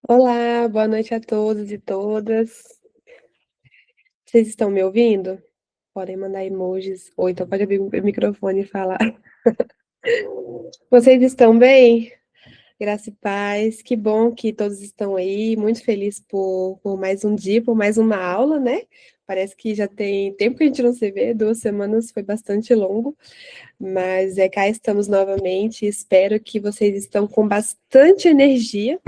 Olá, boa noite a todos e todas. Vocês estão me ouvindo? Podem mandar emojis, ou então pode abrir o microfone e falar. Vocês estão bem? Graça e paz. Que bom que todos estão aí. Muito feliz por mais um dia, por mais uma aula, né? Parece que já tem tempo que a gente não se vê, 2 semanas foi bastante longo, mas cá estamos novamente. Espero que vocês estão com bastante energia.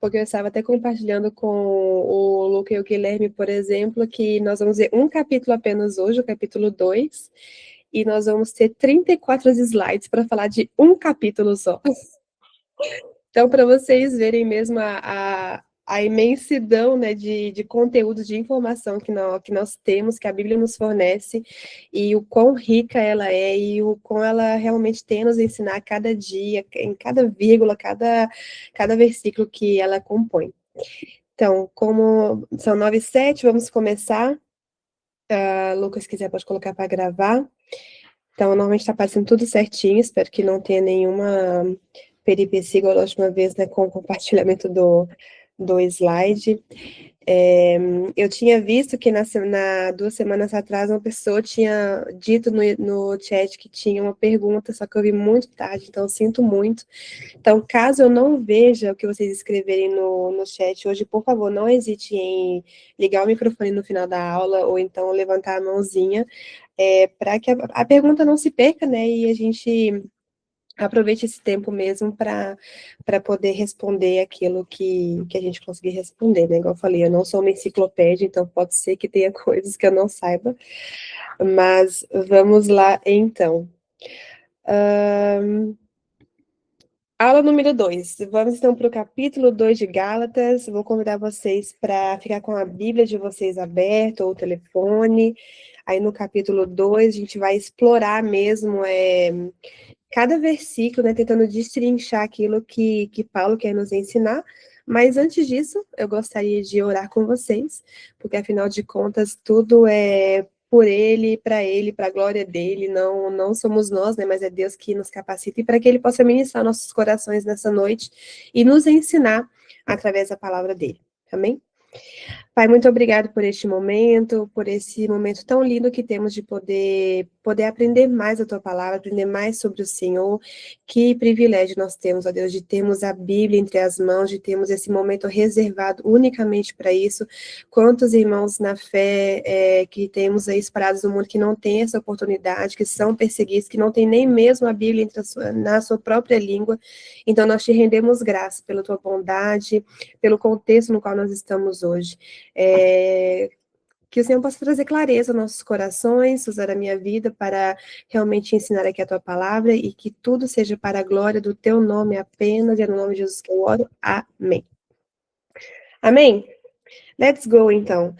Porque eu estava até compartilhando com o Luca e o Guilherme, por exemplo, que nós vamos ver um capítulo apenas hoje, o capítulo 2, e nós vamos ter 34 slides para falar de um capítulo só. Então, para vocês verem mesmo a imensidão, né, de conteúdo, de informação que nós temos, que a Bíblia nos fornece, e o quão rica ela é, e o quão ela realmente tem a nos ensinar a cada dia, em cada vírgula, cada versículo que ela compõe. Então, como são 9h07, vamos começar. Lucas, se quiser, pode colocar para gravar. Então, normalmente está passando tudo certinho, espero que não tenha nenhuma peripécia igual a última vez, né, com o compartilhamento do slide. Eu tinha visto que na 2 semanas atrás uma pessoa tinha dito no chat que tinha uma pergunta, só que eu vi muito tarde, então eu sinto muito. Então, caso eu não veja o que vocês escreverem no chat hoje, por favor, não hesite em ligar o microfone no final da aula ou então levantar a mãozinha, para que a pergunta não se perca, né? E a gente aproveite esse tempo mesmo para poder responder aquilo que a gente conseguir responder, né? Igual eu falei, eu não sou uma enciclopédia, então pode ser que tenha coisas que eu não saiba, mas vamos lá então. Aula número 2. Vamos então para o capítulo 2 de Gálatas. Vou convidar vocês para ficar com a Bíblia de vocês aberta ou o telefone. Aí no capítulo 2 a gente vai explorar mesmo cada versículo, né, tentando destrinchar aquilo que Paulo quer nos ensinar. Mas antes disso, eu gostaria de orar com vocês, porque afinal de contas, tudo é por ele, para a glória dele, não somos nós, né, mas é Deus que nos capacita e para que ele possa ministrar nossos corações nessa noite e nos ensinar através da palavra dele. Amém? Pai, muito obrigado por esse momento tão lindo que temos de poder aprender mais a tua palavra, aprender mais sobre o Senhor. Que privilégio nós temos, ó Deus, de termos a Bíblia entre as mãos, de termos esse momento reservado unicamente para isso. Quantos irmãos na fé que temos aí espalhados no mundo que não têm essa oportunidade, que são perseguidos, que não têm nem mesmo a Bíblia na sua própria língua. Então, nós te rendemos graça pela tua bondade, pelo contexto no qual nós estamos hoje. Que o Senhor possa trazer clareza aos nossos corações, usar a minha vida para realmente ensinar aqui a tua palavra e que tudo seja para a glória do teu nome apenas, e é no nome de Jesus que eu oro. Amém. Amém? Let's go, então.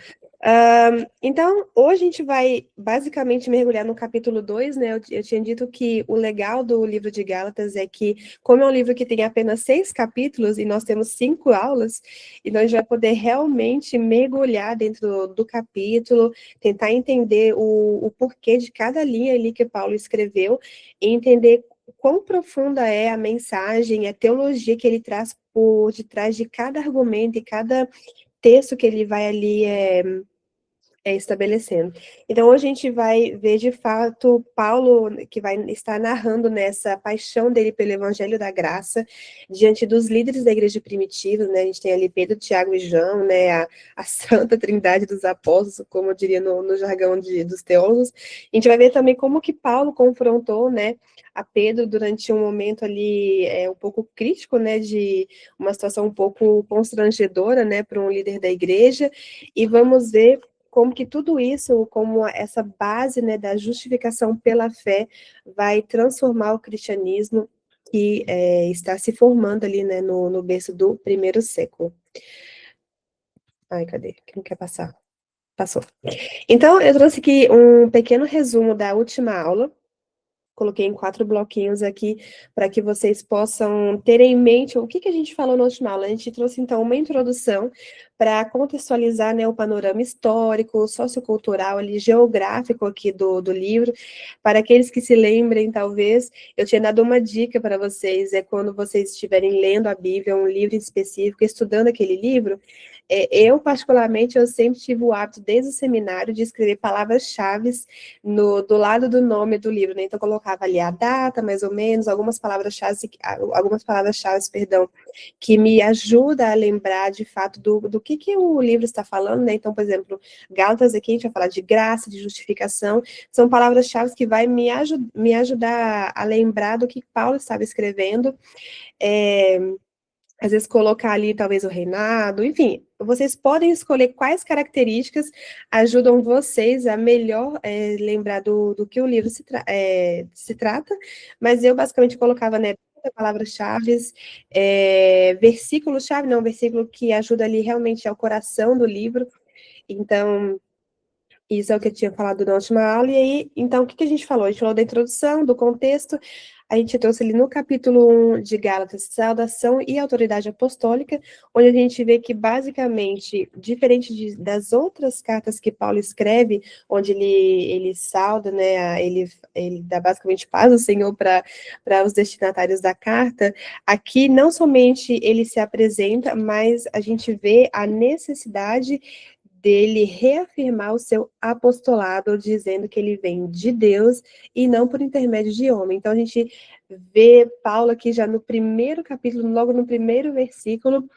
Então, hoje a gente vai basicamente mergulhar no capítulo 2, né? Eu tinha dito que o legal do livro de Gálatas é que, como é um livro que tem apenas 6 capítulos e nós temos 5 aulas, então a gente vai poder realmente mergulhar dentro do capítulo, tentar entender o porquê de cada linha ali que Paulo escreveu e entender quão profunda é a mensagem, a teologia que ele traz por detrás de cada argumento e cada texto que ele vai ali estabelecendo. Então, hoje a gente vai ver, de fato, Paulo, que vai estar narrando nessa paixão dele pelo Evangelho da Graça, diante dos líderes da igreja primitiva, né? A gente tem ali Pedro, Tiago e João, né? A Santa Trindade dos Apóstolos, como eu diria no jargão dos teólogos. A gente vai ver também como que Paulo confrontou, né? A Pedro durante um momento ali um pouco crítico, né? De uma situação um pouco constrangedora, né? Para um líder da igreja. E vamos ver como que tudo isso, como essa base, né, da justificação pela fé vai transformar o cristianismo que está se formando ali, né, no berço do primeiro século. Ai, cadê? Quem quer passar? Passou. Então, eu trouxe aqui um pequeno resumo da última aula. Coloquei em 4 bloquinhos aqui para que vocês possam ter em mente o que que a gente falou na última aula. A gente trouxe, então, uma introdução para contextualizar, né, o panorama histórico, sociocultural, ali, geográfico aqui do livro. Para aqueles que se lembrem, talvez, eu tinha dado uma dica para vocês, é quando vocês estiverem lendo a Bíblia, um livro em específico, estudando aquele livro, eu, particularmente, eu sempre tive o hábito, desde o seminário, de escrever palavras-chave do lado do nome do livro, né? Então, eu colocava ali a data, mais ou menos, algumas palavras-chave, perdão, que me ajuda a lembrar, de fato, do que o livro está falando, né? Então, por exemplo, Gálatas aqui, a gente vai falar de graça, de justificação, são palavras-chave que vai me ajudar a lembrar do que Paulo estava escrevendo, às vezes colocar ali talvez o reinado, enfim, vocês podem escolher quais características ajudam vocês a melhor lembrar do que o livro se trata, mas eu basicamente colocava, né, palavras-chave, versículo-chave, não, versículo que ajuda ali realmente ao coração do livro, então isso é o que eu tinha falado na última aula, e aí, então, o que a gente falou? A gente falou da introdução, do contexto, a gente trouxe ali no capítulo 1 de Gálatas, saudação e autoridade apostólica, onde a gente vê que, basicamente, diferente das outras cartas que Paulo escreve, onde ele sauda, né, ele dá basicamente paz do Senhor para os destinatários da carta, aqui não somente ele se apresenta, mas a gente vê a necessidade dele reafirmar o seu apostolado, dizendo que ele vem de Deus e não por intermédio de homem. Então, a gente vê Paulo aqui já no primeiro capítulo, logo no primeiro versículo,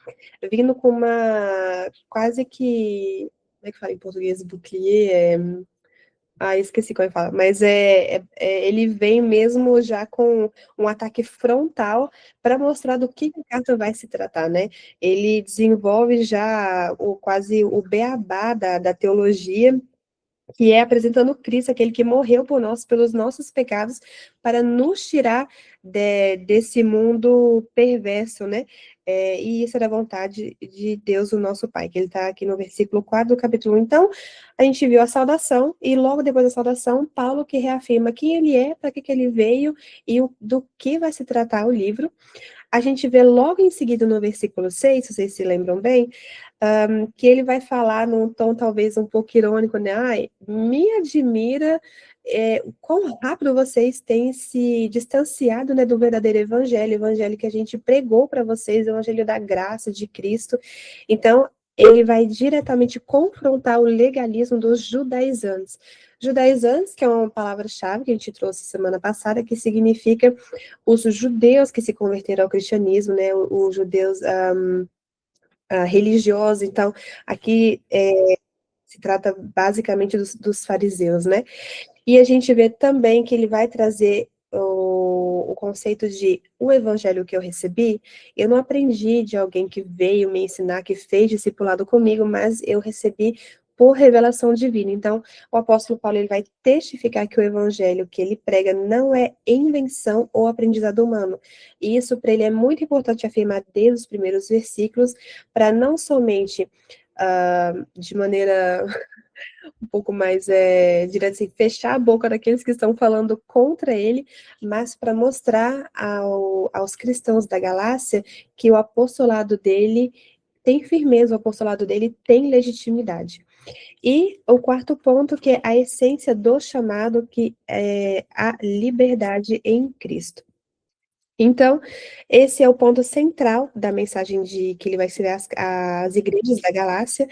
vindo com uma quase que, como é que fala em português, bouclier, esqueci como é que fala, mas ele vem mesmo já com um ataque frontal para mostrar do que a carta vai se tratar, né? Ele desenvolve já quase o beabá da teologia, que é apresentando Cristo, aquele que morreu por nós, pelos nossos pecados, para nos tirar desse mundo perverso, né? E isso era a vontade de Deus, o nosso Pai, que ele está aqui no versículo 4 do capítulo 1. Então, a gente viu a saudação, e logo depois da saudação, Paulo que reafirma quem ele é, para que ele veio, e do que vai se tratar o livro. A gente vê logo em seguida no versículo 6, se vocês se lembram bem, que ele vai falar num tom talvez um pouco irônico, né? Ai, me admira o quão rápido vocês têm se distanciado, né, do verdadeiro evangelho que a gente pregou para vocês, o evangelho da graça de Cristo. Então, ele vai diretamente confrontar o legalismo dos judaizantes. Judaizantes, que é uma palavra-chave que a gente trouxe semana passada, que significa os judeus que se converteram ao cristianismo, né, os judeus religiosos. Então, aqui se trata basicamente dos fariseus, né? E a gente vê também que ele vai trazer o conceito de o evangelho que eu recebi, eu não aprendi de alguém que veio me ensinar, que fez discipulado comigo, mas eu recebi por revelação divina. Então, o apóstolo Paulo ele vai testificar que o evangelho que ele prega não é invenção ou aprendizado humano. E isso para ele é muito importante afirmar desde os primeiros versículos, para não somente de maneira um pouco mais direto, assim, fechar a boca daqueles que estão falando contra ele, mas para mostrar aos cristãos da Galácia que o apostolado dele tem firmeza, o apostolado dele tem legitimidade. E o quarto ponto, que é a essência do chamado, que é a liberdade em Cristo. Então, esse é o ponto central da mensagem que ele vai escrever às igrejas da Galácia.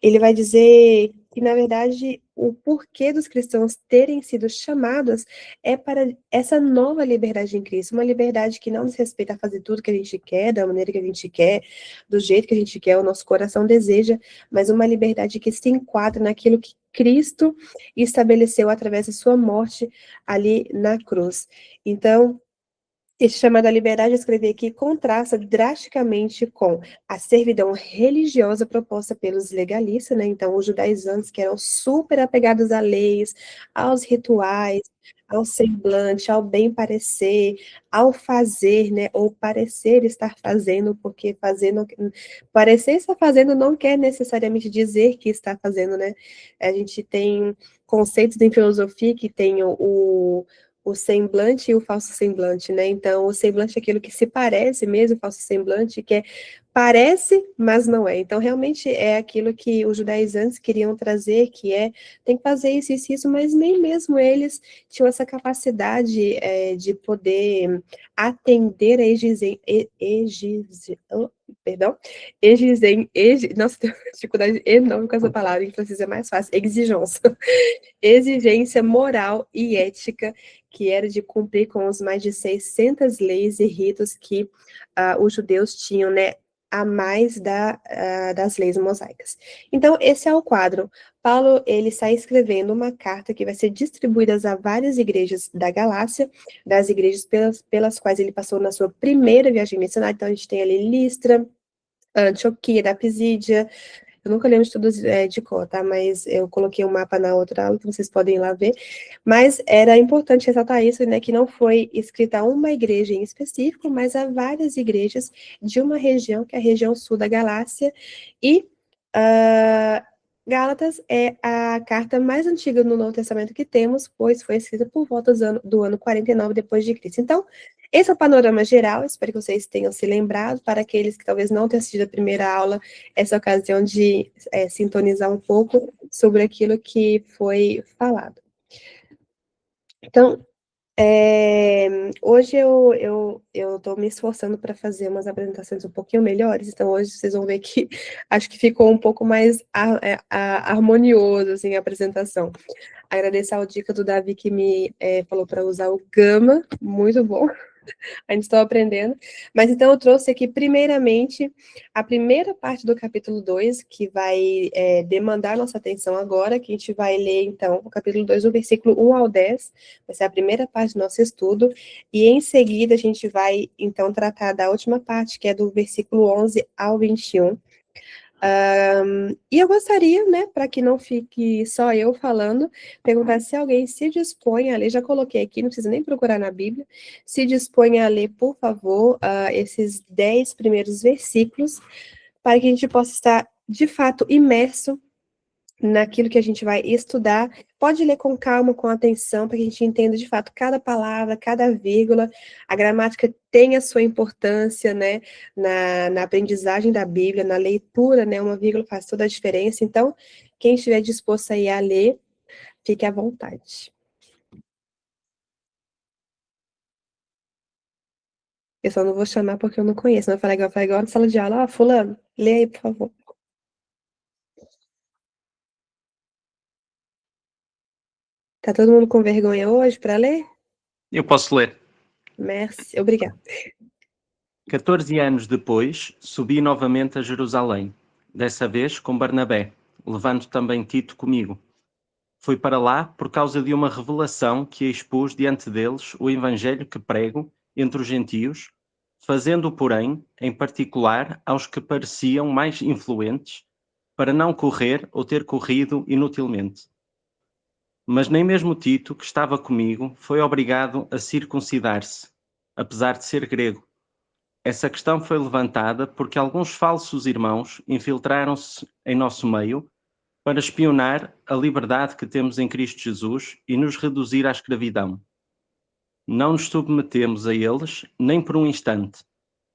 Ele vai dizer que, na verdade, o porquê dos cristãos terem sido chamados é para essa nova liberdade em Cristo, uma liberdade que não nos respeita a fazer tudo que a gente quer, da maneira que a gente quer, do jeito que a gente quer, o nosso coração deseja, mas uma liberdade que se enquadra naquilo que Cristo estabeleceu através da sua morte ali na cruz. Então, esse chamado à liberdade, eu escrevi aqui, contrasta drasticamente com a servidão religiosa proposta pelos legalistas, né? Então, os judaizantes que eram super apegados a leis, aos rituais, ao semblante, ao bem parecer, ao fazer, né? Ou parecer estar fazendo, porque parecer estar fazendo não quer necessariamente dizer que está fazendo, né? A gente tem conceitos em filosofia que tem o semblante e o falso semblante, né? Então, o semblante é aquilo que se parece mesmo, o falso semblante, que é parece, mas não é. Então, realmente é aquilo que os judaizantes queriam trazer, que é, tem que fazer isso, mas nem mesmo eles tinham essa capacidade de poder atender a perdão, nossa, tenho dificuldade enorme com essa palavra, em francês é mais fácil, exigência. Exigência moral e ética, que era de cumprir com os mais de 600 leis e ritos que os judeus tinham, né, a mais das leis mosaicas. Então, esse é o quadro. Paulo, ele está escrevendo uma carta que vai ser distribuída a várias igrejas da Galácia, das igrejas pelas quais ele passou na sua primeira viagem missionária. Então, a gente tem ali Listra, Antioquia, da Pisídia. Eu nunca lembro de tudo de cor, tá? Mas eu coloquei um mapa na outra aula, então vocês podem ir lá ver. Mas era importante ressaltar isso, né? Que não foi escrita a uma igreja em específico, mas a várias igrejas de uma região, que é a região sul da Galácia. E Gálatas é a carta mais antiga no Novo Testamento que temos, pois foi escrita por volta do ano 49 depois de Cristo. Então, esse é o panorama geral, espero que vocês tenham se lembrado. Para aqueles que talvez não tenham assistido a primeira aula, essa ocasião de sintonizar um pouco sobre aquilo que foi falado. Então, hoje eu estou me esforçando para fazer umas apresentações um pouquinho melhores, então hoje vocês vão ver que acho que ficou um pouco mais harmonioso assim, a apresentação. Agradecer ao dica do Davi que me falou para usar o Gama, muito bom. A gente está aprendendo. Mas então eu trouxe aqui, primeiramente, a primeira parte do capítulo 2, que vai demandar nossa atenção agora, que a gente vai ler, então, o capítulo 2, do versículo 1 ao 10, vai ser a primeira parte do nosso estudo, e em seguida a gente vai, então, tratar da última parte, que é do versículo 11 ao 21. E eu gostaria, né, para que não fique só eu falando, perguntar se alguém se dispõe a ler, já coloquei aqui, não precisa nem procurar na Bíblia, se dispõe a ler, por favor, esses 10 primeiros versículos, para que a gente possa estar, de fato, imerso naquilo que a gente vai estudar. Pode ler com calma, com atenção, para que a gente entenda de fato cada palavra, cada vírgula. A gramática tem a sua importância, né, na aprendizagem da Bíblia, na leitura, né, uma vírgula faz toda a diferença. Então, quem estiver disposto aí a ler, fique à vontade. Eu só não vou chamar porque eu não conheço, não vai falar igual na sala de aula, fulano, lê aí, por favor. Tá todo mundo com vergonha hoje para ler? Eu posso ler. Merci, obrigada. 14 anos depois, subi novamente a Jerusalém, dessa vez com Barnabé, levando também Tito comigo. Fui para lá por causa de uma revelação que expus diante deles o evangelho que prego entre os gentios, fazendo, porém, em particular aos que pareciam mais influentes, para não correr ou ter corrido inutilmente. Mas nem mesmo Tito, que estava comigo, foi obrigado a circuncidar-se, apesar de ser grego. Essa questão foi levantada porque alguns falsos irmãos infiltraram-se em nosso meio para espionar a liberdade que temos em Cristo Jesus e nos reduzir à escravidão. Não nos submetemos a eles nem por um instante,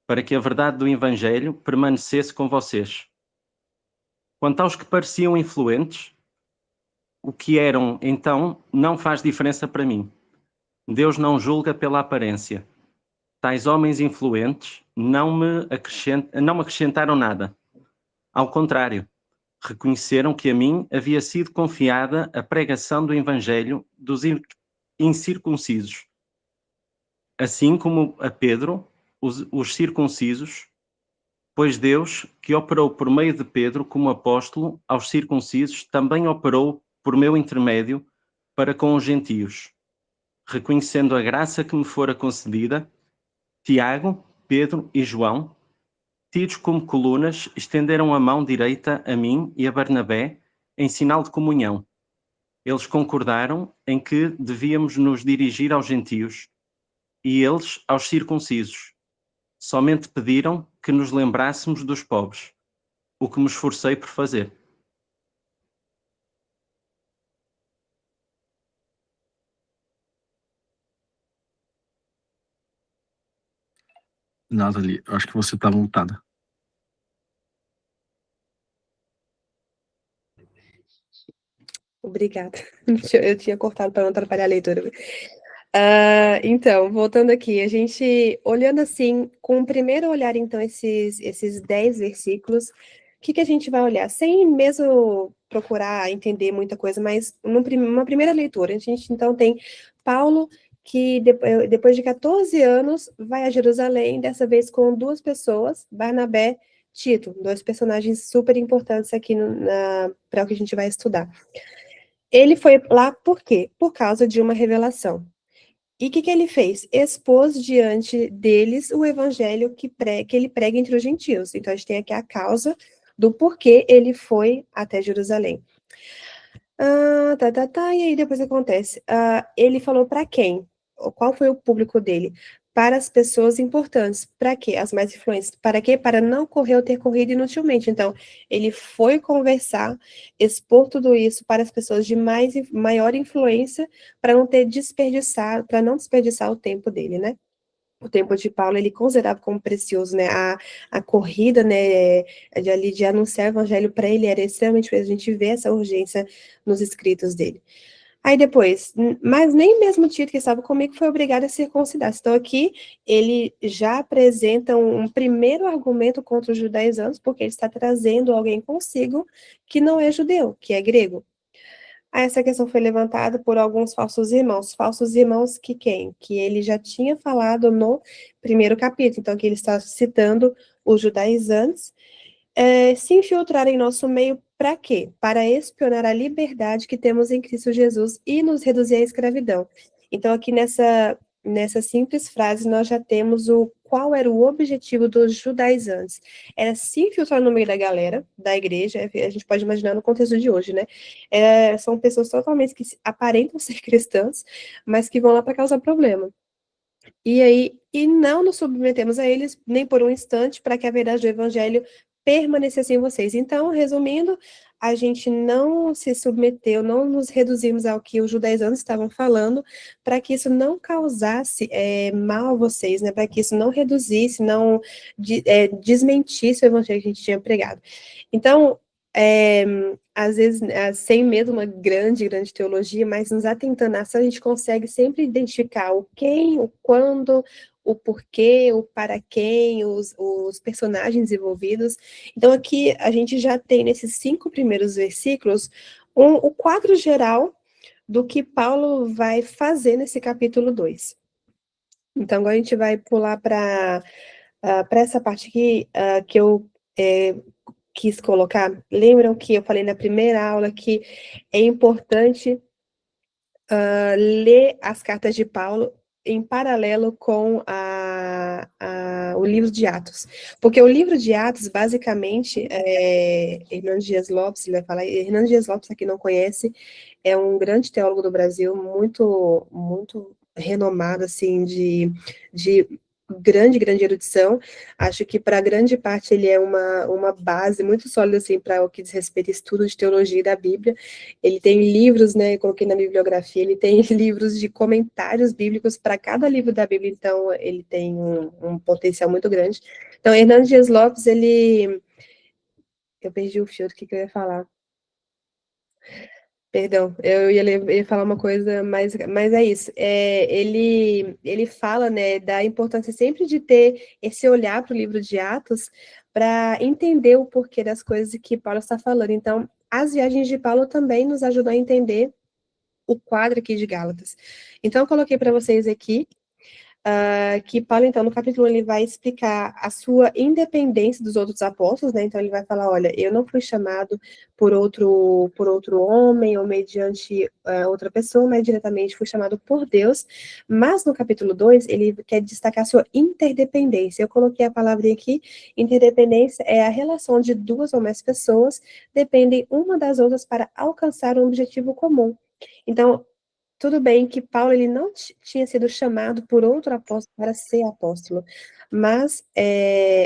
para que a verdade do Evangelho permanecesse com vocês. Quanto aos que pareciam influentes, o que eram então não faz diferença para mim. Deus não julga pela aparência. Tais homens influentes não me acrescentaram nada. Ao contrário, reconheceram que a mim havia sido confiada a pregação do Evangelho dos incircuncisos, assim como a Pedro, os circuncisos, pois Deus, que operou por meio de Pedro como apóstolo aos circuncisos, também operou por meu intermédio para com os gentios, reconhecendo a graça que me fora concedida. Tiago, Pedro e João, tidos como colunas, estenderam a mão direita a mim e a Barnabé em sinal de comunhão. Eles concordaram em que devíamos nos dirigir aos gentios e eles aos circuncisos. Somente pediram que nos lembrássemos dos pobres, o que me esforcei por fazer. Nathalie, eu acho que você tá montada. Obrigada. Eu tinha cortado para não atrapalhar a leitura. Então, voltando aqui, a gente, olhando assim, com o primeiro olhar, então, esses 10 versículos, o que que a gente vai olhar? Sem mesmo procurar entender muita coisa, mas uma primeira leitura. A gente, então, tem Paulo, que depois de 14 anos, vai a Jerusalém, dessa vez com duas pessoas, Barnabé e Tito, dois personagens super importantes aqui para o que a gente vai estudar. Ele foi lá por quê? Por causa de uma revelação. E o que que ele fez? Expôs diante deles o evangelho que ele prega entre os gentios. Então, a gente tem aqui a causa do porquê ele foi até Jerusalém. E aí depois acontece. Ele falou para quem? Qual foi o público dele? Para as pessoas importantes. Para quê? As mais influentes. Para quê? Para não correr ou ter corrido inutilmente. Então, ele foi conversar, expor tudo isso para as pessoas de maior influência, para não desperdiçar o tempo dele, né? O tempo de Paulo, ele considerava como precioso, né? A corrida, né, de anunciar o evangelho para ele era extremamente precioso. A gente vê essa urgência nos escritos dele. Aí depois, mas nem mesmo Tito, que estava comigo, foi obrigado a circuncidar. Então aqui ele já apresenta um primeiro argumento contra os judaizantes, porque ele está trazendo alguém consigo que não é judeu, que é grego. Aí essa questão foi levantada por alguns falsos irmãos. Falsos irmãos que quem? Que ele já tinha falado no primeiro capítulo. Então aqui ele está citando os judaizantes, se infiltrar em nosso meio para quê? Para espionar a liberdade que temos em Cristo Jesus e nos reduzir à escravidão. Então, aqui nessa simples frase, nós já temos qual era o objetivo dos judaizantes. Era se infiltrar no meio da galera, da igreja, a gente pode imaginar no contexto de hoje, né? São pessoas totalmente que aparentam ser cristãs, mas que vão lá para causar problema. E aí, e não nos submetemos a eles nem por um instante, para que a verdade do evangelho permanecesse em vocês. Então, resumindo, a gente não se submeteu, não nos reduzimos ao que os judaizantes estavam falando, para que isso não causasse mal a vocês, né? Para que isso não reduzisse, não desmentisse o evangelho que a gente tinha pregado. Então, às vezes, sem mesmo uma grande teologia, mas nos atentando a isso, a gente consegue sempre identificar o quem, o quando, o porquê, o para quem, os personagens envolvidos. Então, aqui a gente já tem, nesses 5 primeiros versículos, o quadro geral do que Paulo vai fazer nesse capítulo 2. Então, agora a gente vai pular para essa parte aqui, que eu quis colocar. Lembram que eu falei na primeira aula que é importante ler as cartas de Paulo em paralelo com o livro de Atos. Porque o livro de Atos, basicamente, Hernando Dias Lopes, ele vai falar, Hernando Dias Lopes, aqui não conhece, é um grande teólogo do Brasil, muito, muito renomado, assim, de grande erudição. Acho que para grande parte ele é uma base muito sólida, assim, para o que diz respeito a estudo de teologia e da Bíblia. Ele tem livros, né, eu coloquei na bibliografia, ele tem livros de comentários bíblicos para cada livro da Bíblia, então ele tem um potencial muito grande. Então, Hernando Dias Lopes, eu perdi o fio do que eu ia falar. Perdão, eu ia falar uma coisa, mas é isso. Ele fala, né, da importância sempre de ter esse olhar para o livro de Atos para entender o porquê das coisas que Paulo está falando. Então, as viagens de Paulo também nos ajudam a entender o quadro aqui de Gálatas. Então, eu coloquei para vocês aqui que Paulo, então, no capítulo 1, ele vai explicar a sua independência dos outros apóstolos, né? Então, ele vai falar, olha, eu não fui chamado por outro homem ou mediante outra pessoa, mas diretamente fui chamado por Deus. Mas no capítulo 2, ele quer destacar a sua interdependência. Eu coloquei a palavrinha aqui, interdependência é a relação de duas ou mais pessoas dependem uma das outras para alcançar um objetivo comum. Então, tudo bem que Paulo ele não tinha sido chamado por outro apóstolo para ser apóstolo, mas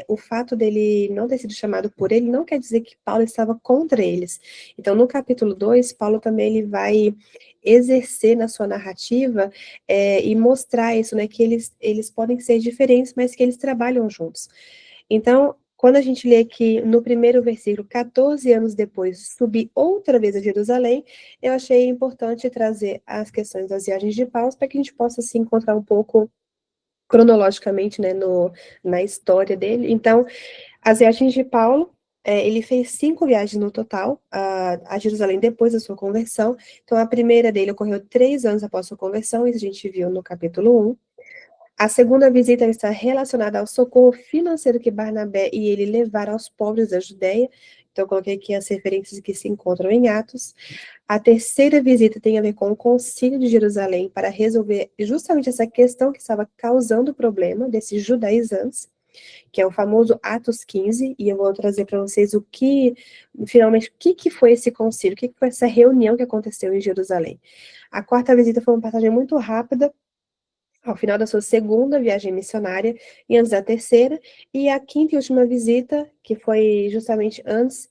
o fato dele não ter sido chamado por ele não quer dizer que Paulo estava contra eles. Então, no capítulo 2, Paulo também ele vai exercer na sua narrativa e mostrar isso, né, que eles podem ser diferentes, mas que eles trabalham juntos. Então, quando a gente lê aqui no primeiro versículo, 14 anos depois, subi outra vez a Jerusalém, eu achei importante trazer as questões das viagens de Paulo para que a gente possa se encontrar um pouco cronologicamente, né, na história dele. Então, as viagens de Paulo, ele fez 5 viagens no total a Jerusalém depois da sua conversão. Então, a primeira dele ocorreu 3 anos após sua conversão, isso a gente viu no capítulo 1. A segunda visita está relacionada ao socorro financeiro que Barnabé e ele levaram aos pobres da Judéia. Então, eu coloquei aqui as referências que se encontram em Atos. A terceira visita tem a ver com o Concílio de Jerusalém para resolver justamente essa questão que estava causando o problema desses judaizantes, que é o famoso Atos 15, e eu vou trazer para vocês finalmente, o que foi esse concílio, o que foi essa reunião que aconteceu em Jerusalém. A quarta visita foi uma passagem muito rápida, ao final da sua segunda viagem missionária e antes da terceira, e a quinta e última visita, que foi justamente antes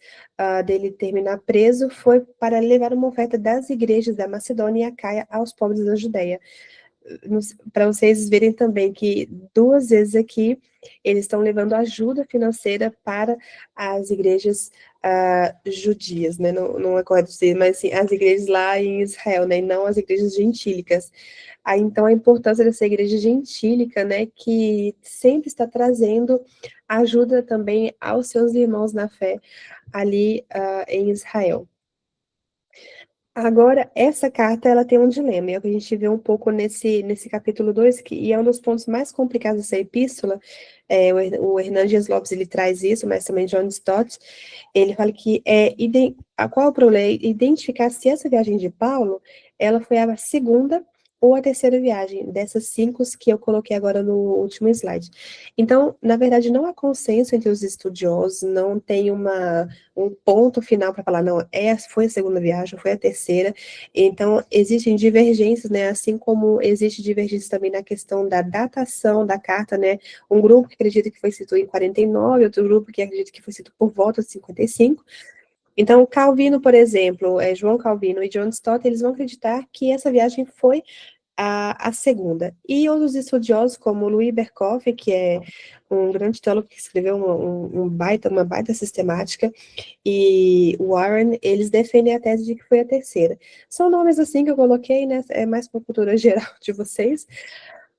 dele terminar preso, foi para levar uma oferta das igrejas da Macedônia e Acaia aos pobres da Judéia. Para vocês verem também que 2 vezes aqui eles estão levando ajuda financeira para as igrejas judias, né? Não é correto dizer, mas assim, as igrejas lá em Israel, né? E não as igrejas gentílicas. Aí, então, a importância dessa igreja gentílica, né? Que sempre está trazendo ajuda também aos seus irmãos na fé ali em Israel. Agora, essa carta, ela tem um dilema, e é o que a gente vê um pouco nesse capítulo 2, e é um dos pontos mais complicados dessa epístola. O Hernandes Lopes, ele traz isso, mas também John Stott, ele fala que qual é o problema? Identificar se essa viagem de Paulo, ela foi a segunda ou a terceira viagem, dessas 5 que eu coloquei agora no último slide. Então, na verdade, não há consenso entre os estudiosos, não tem um ponto final para falar, não, foi a segunda viagem, foi a terceira. Então, existem divergências, né, assim como existe divergência também na questão da datação da carta, né, um grupo que acredita que foi escrito em 49, outro grupo que acredita que foi escrito por volta de 55. Então, Calvino, por exemplo, João Calvino e John Stott, eles vão acreditar que essa viagem foi a segunda. E outros estudiosos, como Louis Berkhoff, que é um grande teólogo que escreveu uma baita sistemática, e Warren, eles defendem a tese de que foi a terceira. São nomes assim que eu coloquei, né? É mais para a cultura geral de vocês,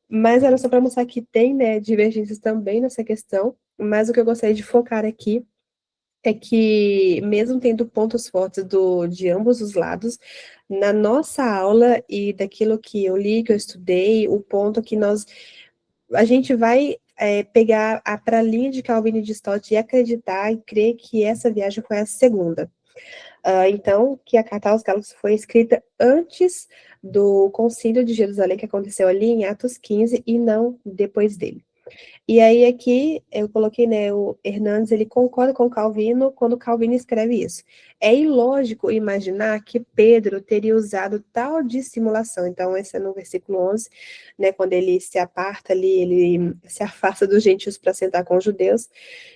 mas era só para mostrar que tem, né, divergências também nessa questão, mas o que eu gostaria de focar aqui é que, mesmo tendo pontos fortes de ambos os lados, na nossa aula e daquilo que eu li, que eu estudei, o ponto que a gente vai pegar para a linha de Calvino e de Stott e acreditar e crer que essa viagem foi a segunda. Então, que a carta aos Gálatas foi escrita antes do Concílio de Jerusalém, que aconteceu ali em Atos 15, e não depois dele. E aí aqui eu coloquei, né, o Hernandes, ele concorda com Calvino quando Calvino escreve isso. É ilógico imaginar que Pedro teria usado tal dissimulação. Então, esse é no versículo 11, né, quando ele se aparta ali, ele se afasta dos gentios para sentar com os judeus,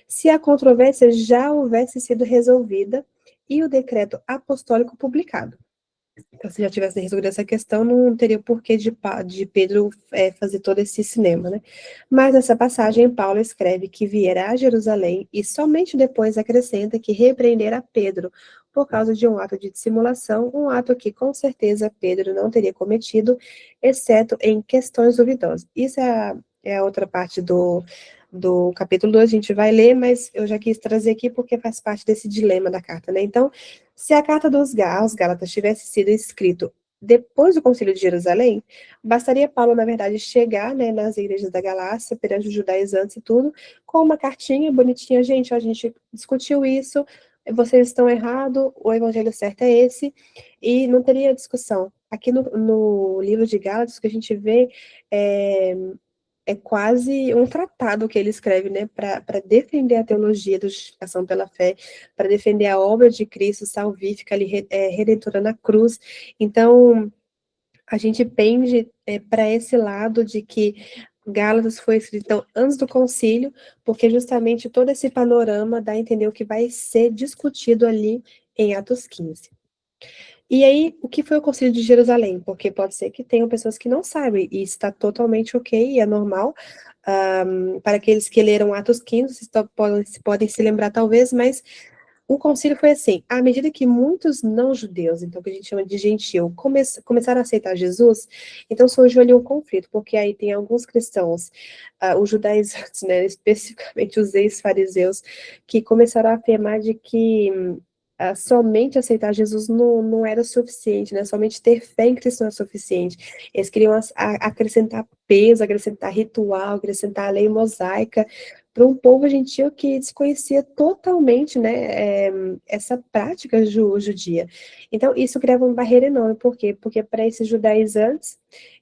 se a controvérsia já houvesse sido resolvida e o decreto apostólico publicado. Então, se já tivesse resolvido essa questão, não teria porquê de Pedro fazer todo esse cinema, né? Mas nessa passagem, Paulo escreve que viera a Jerusalém e somente depois acrescenta que repreendera Pedro por causa de um ato de dissimulação, um ato que com certeza Pedro não teria cometido, exceto em questões duvidosas. Isso é a outra parte do capítulo 2, a gente vai ler, mas eu já quis trazer aqui porque faz parte desse dilema da carta, né? Então, se a carta aos Gálatas tivesse sido escrito depois do Concílio de Jerusalém, bastaria Paulo, na verdade, chegar, né, nas igrejas da Galácia, perante os judaizantes e tudo, com uma cartinha bonitinha, gente, ó, a gente discutiu isso, vocês estão errados, o evangelho certo é esse, e não teria discussão. Aqui no livro de Gálatas, o que a gente vê é quase um tratado que ele escreve, né, para defender a teologia da justificação pela fé, para defender a obra de Cristo salvífica ali, redentora na cruz. Então, a gente pende para esse lado de que Gálatas foi escrito então, antes do concílio, porque justamente todo esse panorama dá a entender o que vai ser discutido ali em Atos 15. E aí, o que foi o Concílio de Jerusalém? Porque pode ser que tenham pessoas que não sabem, e está totalmente ok, é normal. Para aqueles que leram Atos 15, vocês podem se lembrar talvez, mas o concílio foi assim, à medida que muitos não-judeus, então que a gente chama de gentil, começaram a aceitar Jesus, então surgiu ali um conflito, porque aí tem alguns cristãos, os judaizantes, né, especificamente os ex-fariseus, que começaram a afirmar de que somente aceitar Jesus não era suficiente, né? Somente ter fé em Cristo não é suficiente. Eles queriam acrescentar peso, acrescentar ritual, acrescentar a lei mosaica para um povo gentil que desconhecia totalmente, né, essa prática judia. Então, isso criava uma barreira enorme. Por quê? Porque para esses judaizantes,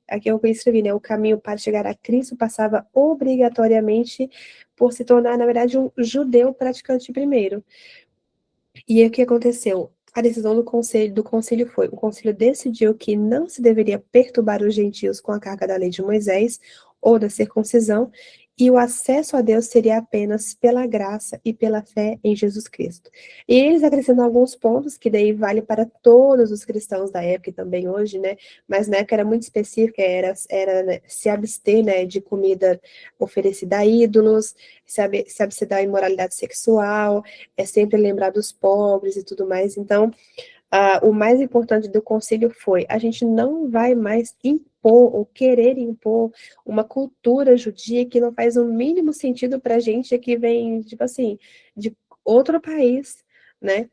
aqui eu escrevi, né, o caminho para chegar a Cristo passava obrigatoriamente por se tornar, na verdade, um judeu praticante primeiro. E aí, o que aconteceu? A decisão do conselho foi, o conselho decidiu que não se deveria perturbar os gentios com a carga da lei de Moisés ou da circuncisão, e o acesso a Deus seria apenas pela graça e pela fé em Jesus Cristo. E eles acrescentam alguns pontos, que daí vale para todos os cristãos da época e também hoje, né? Mas na época era muito específica, era né, se abster, né, de comida oferecida a ídolos, se abster da imoralidade sexual, é sempre lembrar dos pobres e tudo mais. Então, o mais importante do concílio foi, a gente não vai mais impor ou querer impor uma cultura judia que não faz o mínimo sentido para a gente que vem, tipo assim, de outro país, né?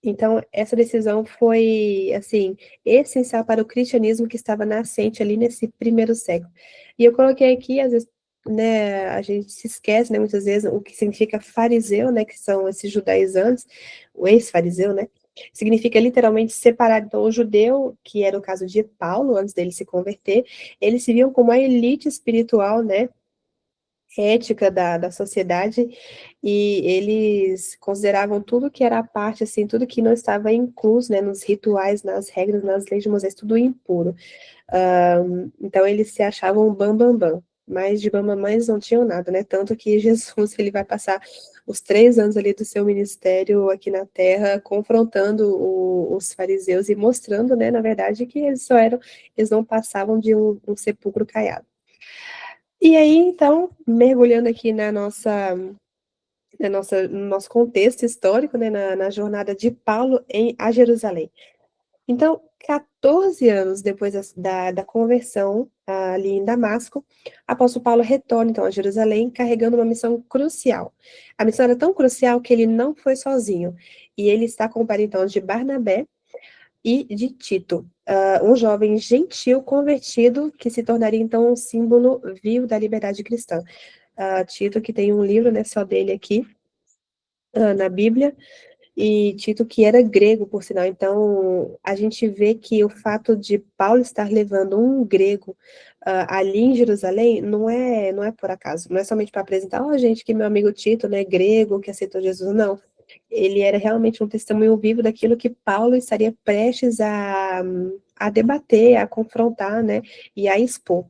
Então, essa decisão foi, assim, essencial para o cristianismo que estava nascente ali nesse primeiro século. E eu coloquei aqui, às vezes, né, a gente se esquece, né, muitas vezes, o que significa fariseu, né, que são esses judaizantes, o ex-fariseu, né, significa literalmente separar. Então, o judeu, que era o caso de Paulo, antes dele se converter, eles se viam como a elite espiritual, né, ética da sociedade, e eles consideravam tudo que era a parte, assim, tudo que não estava incluso, né, nos rituais, nas regras, nas leis de Moisés, tudo impuro. Então, eles se achavam bambambam, bam, bam, mas de bambambam eles não tinham nada, né, tanto que Jesus, ele vai passar os 3 anos ali do seu ministério aqui na Terra, confrontando os fariseus e mostrando, né, na verdade, que eles não passavam de um sepulcro caiado. E aí, então, mergulhando aqui no nosso contexto histórico, né, na jornada de Paulo a Jerusalém. Então, 14 anos depois da conversão, ali em Damasco, apóstolo Paulo retorna, então, a Jerusalém, carregando uma missão crucial. A missão era tão crucial que ele não foi sozinho, e ele está acompanhado, então, de Barnabé e de Tito, um jovem gentil convertido que se tornaria, então, um símbolo vivo da liberdade cristã. Tito, que tem um livro, né, só dele aqui, na Bíblia, e Tito, que era grego, por sinal. Então, a gente vê que o fato de Paulo estar levando um grego ali em Jerusalém não é por acaso, não é somente para apresentar, gente, que meu amigo Tito, né, grego, que aceitou Jesus, não. Ele era realmente um testemunho vivo daquilo que Paulo estaria prestes a debater, a confrontar, né, e a expor.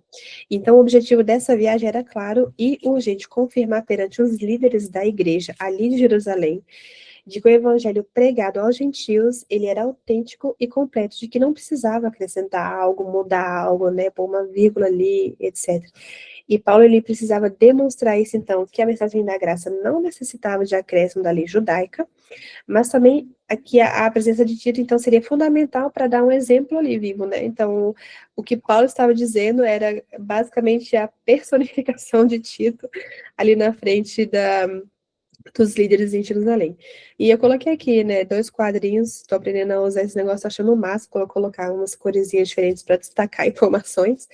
Então, o objetivo dessa viagem era claro e urgente, confirmar perante os líderes da igreja ali de Jerusalém, de que o evangelho pregado aos gentios, ele era autêntico e completo, de que não precisava acrescentar algo, mudar algo, né, pôr uma vírgula ali, etc. E Paulo, ele precisava demonstrar isso, então, que a mensagem da graça não necessitava de acréscimo da lei judaica, mas também aqui a presença de Tito, então, seria fundamental para dar um exemplo ali vivo, né? Então, o que Paulo estava dizendo era basicamente a personificação de Tito ali na frente dos líderes em Jerusalém. E eu coloquei aqui, né, 2 quadrinhos, estou aprendendo a usar esse negócio, achando o máximo, colocar umas coresinhas diferentes para destacar informações,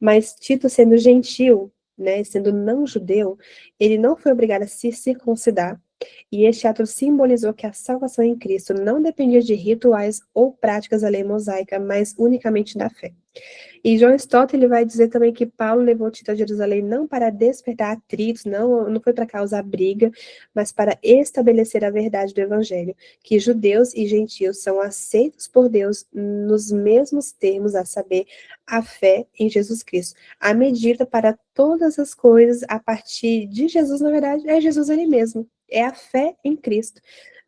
mas Tito, sendo gentil, né, sendo não judeu, ele não foi obrigado a se circuncidar, E este ato simbolizou que a salvação em Cristo não dependia de rituais ou práticas da lei mosaica, mas unicamente da fé. E John Stott ele vai dizer também que Paulo levou Tito a Jerusalém não para despertar atritos, não foi para causar briga, mas para estabelecer a verdade do evangelho, que judeus e gentios são aceitos por Deus nos mesmos termos, a saber, a fé em Jesus Cristo. A medida para todas as coisas a partir de Jesus, na verdade, é Jesus ele mesmo, é a fé em Cristo.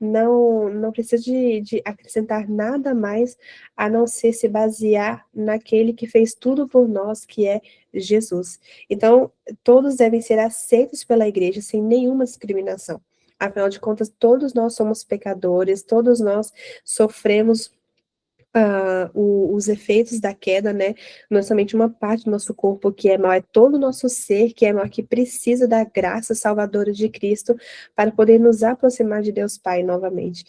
Não precisa de acrescentar nada mais a não ser se basear naquele que fez tudo por nós, que é Jesus. Então, todos devem ser aceitos pela igreja sem nenhuma discriminação. Afinal de contas, todos nós somos pecadores, todos nós sofremos os efeitos da queda, né? Não é somente uma parte do nosso corpo que é mal, é todo o nosso ser que é mal, que precisa da graça salvadora de Cristo para poder nos aproximar de Deus Pai novamente.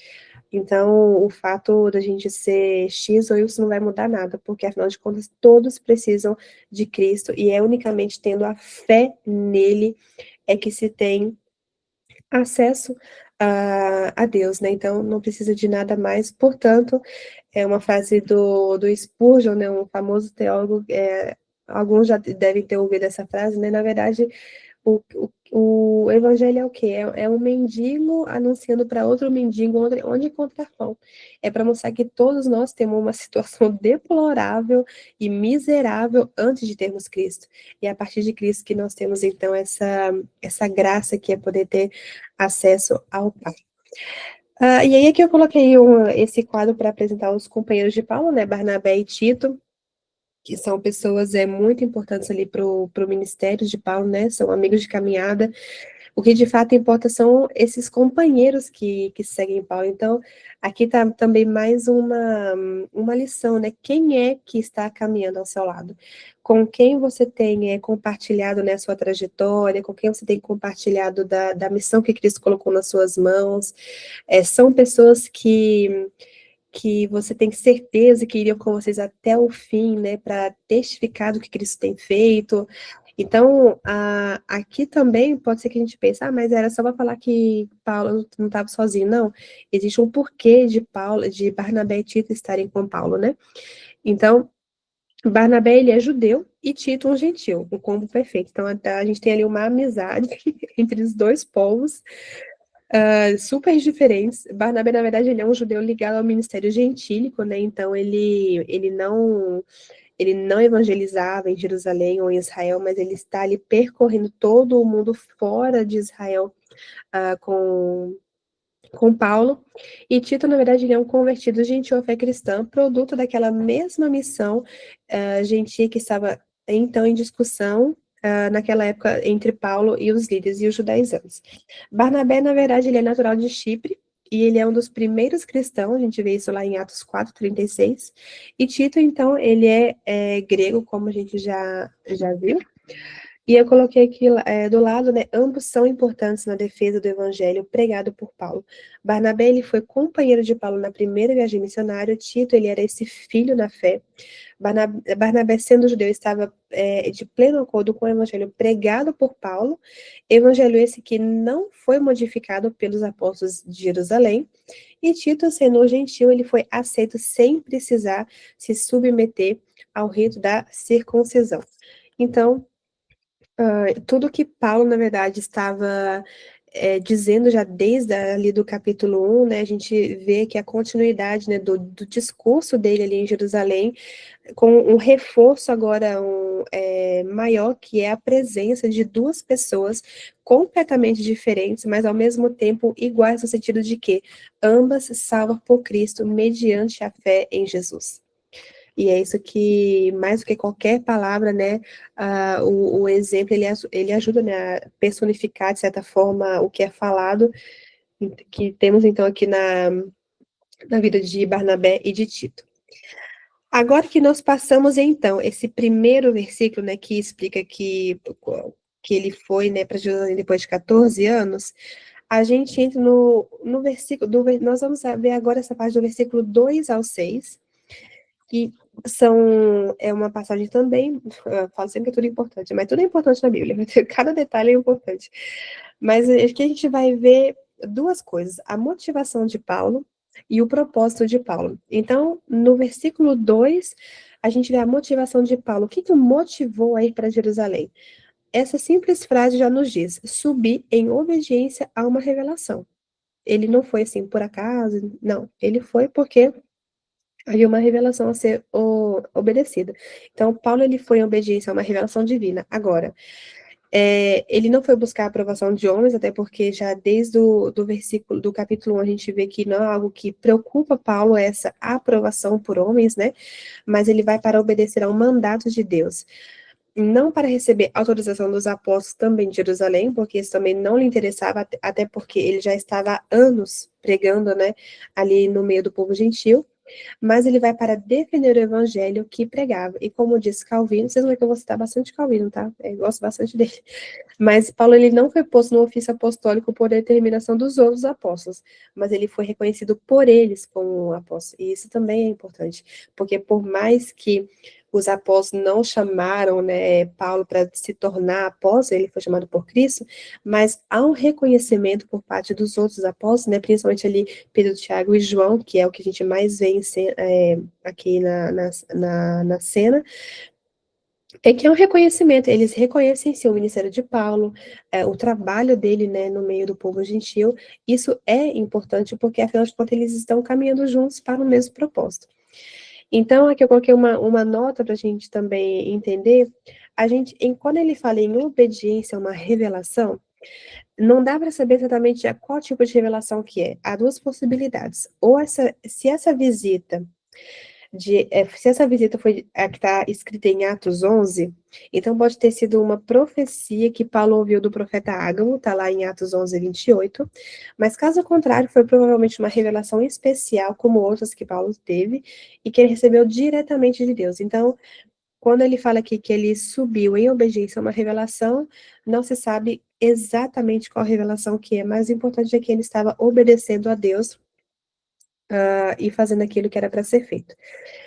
Então, o fato da gente ser X ou Y não vai mudar nada, porque afinal de contas, todos precisam de Cristo e é unicamente tendo a fé nele é que se tem acesso a Deus, né? Então, não precisa de nada mais. Portanto, é uma frase do Spurgeon, né? Um famoso teólogo, alguns já devem ter ouvido essa frase, né? Na verdade, o evangelho é o quê? É um mendigo anunciando para outro mendigo onde encontrar pão. É para mostrar que todos nós temos uma situação deplorável e miserável antes de termos Cristo. E é a partir de Cristo que nós temos, então, essa graça que é poder ter acesso ao Pai. E aí aqui eu coloquei esse quadro para apresentar os companheiros de Paulo, né? Barnabé e Tito, que são pessoas muito importantes ali para o ministério de Paulo, né? São amigos de caminhada. O que de fato importa são esses companheiros que seguem Paulo. Então, aqui está também mais uma lição, né? Quem é que está caminhando ao seu lado? Com quem você tem compartilhado, né, a sua trajetória, com quem você tem compartilhado da missão que Cristo colocou nas suas mãos. São pessoas que você tem certeza que iriam com vocês até o fim, né, para testificar do que Cristo tem feito. Então, aqui também pode ser que a gente pense, mas era só para falar que Paulo não estava sozinho. Não, existe um porquê de Barnabé e Tito estarem com Paulo, né? Então, Barnabé, ele é judeu e Tito um gentil, um combo perfeito. Então, a gente tem ali uma amizade entre os dois povos, super diferentes. Barnabé, na verdade, ele é um judeu ligado ao ministério gentílico, né? Então, ele não evangelizava em Jerusalém ou em Israel, mas ele está ali percorrendo todo o mundo fora de Israel com Paulo. E Tito, na verdade, ele é um convertido gentil à fé cristã, produto daquela mesma missão gentia que estava então em discussão naquela época entre Paulo e os líderes e os judaizantes. Barnabé, na verdade, ele é natural de Chipre, e ele é um dos primeiros cristãos, a gente vê isso lá em Atos 4:36. E Tito, então, ele é grego, como a gente já viu. E eu coloquei aqui do lado, né, ambos são importantes na defesa do evangelho pregado por Paulo. Barnabé, ele foi companheiro de Paulo na primeira viagem missionária. Tito, ele era esse filho na fé. Barnabé, sendo judeu, estava de pleno acordo com o evangelho pregado por Paulo, evangelho esse que não foi modificado pelos apóstolos de Jerusalém. E Tito, sendo gentil, ele foi aceito sem precisar se submeter ao rito da circuncisão. Então, tudo que Paulo, na verdade, estava dizendo já desde ali do capítulo 1, né, a gente vê que a continuidade, né, do discurso dele ali em Jerusalém, com um reforço agora maior, que é a presença de duas pessoas completamente diferentes, mas ao mesmo tempo iguais, no sentido de que ambas salvas por Cristo mediante a fé em Jesus. E é isso que, mais do que qualquer palavra, né, o exemplo, ele ajuda, né, a personificar, de certa forma, o que é falado, que temos, então, aqui na vida de Barnabé e de Tito. Agora que nós passamos, então, esse primeiro versículo, né, que explica que ele foi, né, para Jerusalém depois de 14 anos, a gente entra no versículo, nós vamos ver agora essa parte do versículo 2 ao 6, que é uma passagem também, eu falo sempre que é tudo importante, mas tudo é importante na Bíblia, cada detalhe é importante. Mas aqui a gente vai ver duas coisas, a motivação de Paulo e o propósito de Paulo. Então, no versículo 2, a gente vê a motivação de Paulo. O que o motivou a ir para Jerusalém? Essa simples frase já nos diz: subir em obediência a uma revelação. Ele não foi assim por acaso, não. Ele foi porque havia uma revelação a ser obedecida. Então, Paulo ele foi em obediência a uma revelação divina. Agora, ele não foi buscar a aprovação de homens, até porque já desde do versículo do capítulo 1 a gente vê que não é algo que preocupa Paulo essa aprovação por homens, né? Mas ele vai para obedecer ao mandato de Deus. Não para receber autorização dos apóstolos também de Jerusalém, porque isso também não lhe interessava, até porque ele já estava há anos pregando, né, ali no meio do povo gentil, mas ele vai para defender o evangelho que pregava. E como disse Calvino, vocês vão ver que eu vou citar bastante Calvino, tá? Eu gosto bastante dele. Mas Paulo, ele não foi posto no ofício apostólico por determinação dos outros apóstolos, mas ele foi reconhecido por eles como um apóstolo. E isso também é importante, porque por mais que os apóstolos não chamaram, né, Paulo para se tornar apóstolo, ele foi chamado por Cristo, mas há um reconhecimento por parte dos outros apóstolos, né, principalmente ali Pedro, Tiago e João, que é o que a gente mais vê aqui na cena, é que é um reconhecimento, eles reconhecem sim o ministério de Paulo, o trabalho dele, né, no meio do povo gentil. Isso é importante porque, afinal de contas, eles estão caminhando juntos para o mesmo propósito. Então, aqui eu coloquei uma nota para a gente também entender. Quando ele fala em obediência a uma revelação, não dá para saber exatamente qual tipo de revelação que é. Há duas possibilidades. Ou se essa visita se essa visita foi a que está escrita em Atos 11, então pode ter sido uma profecia que Paulo ouviu do profeta Ágamo, está lá em Atos 11, 28, mas caso contrário, foi provavelmente uma revelação especial, como outras que Paulo teve, e que ele recebeu diretamente de Deus. Então, quando ele fala aqui que ele subiu em obediência a uma revelação, não se sabe exatamente qual revelação que é, mas o importante é que ele estava obedecendo a Deus, e fazendo aquilo que era para ser feito.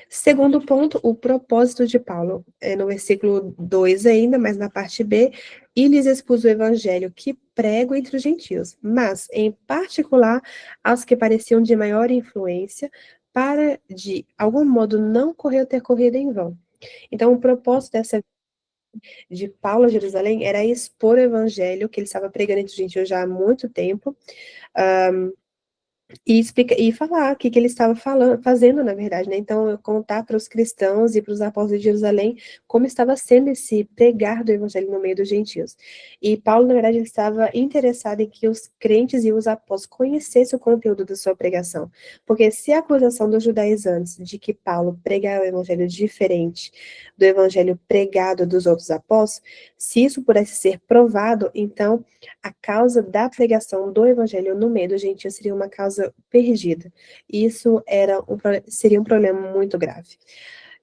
Segundo ponto, o propósito de Paulo. No versículo 2 ainda, mas na parte B, e lhes expus o evangelho que prego entre os gentios, mas, em particular, aos que pareciam de maior influência, para, de algum modo, não ter corrido em vão. Então, o propósito de Paulo a Jerusalém era expor o evangelho que ele estava pregando entre os gentios já há muito tempo, e falar o que ele estava fazendo, na verdade, né? Então, eu contar para os cristãos e para os apóstolos de Jerusalém como estava sendo esse pregar do evangelho no meio dos gentios. E Paulo, na verdade, ele estava interessado em que os crentes e os apóstolos conhecessem o conteúdo da sua pregação. Porque se a acusação dos judaizantes de que Paulo pregava o evangelho diferente do evangelho pregado dos outros apóstolos, se isso pudesse ser provado, então a causa da pregação do evangelho no meio dos gentios seria uma causa perdida. Isso seria um problema muito grave.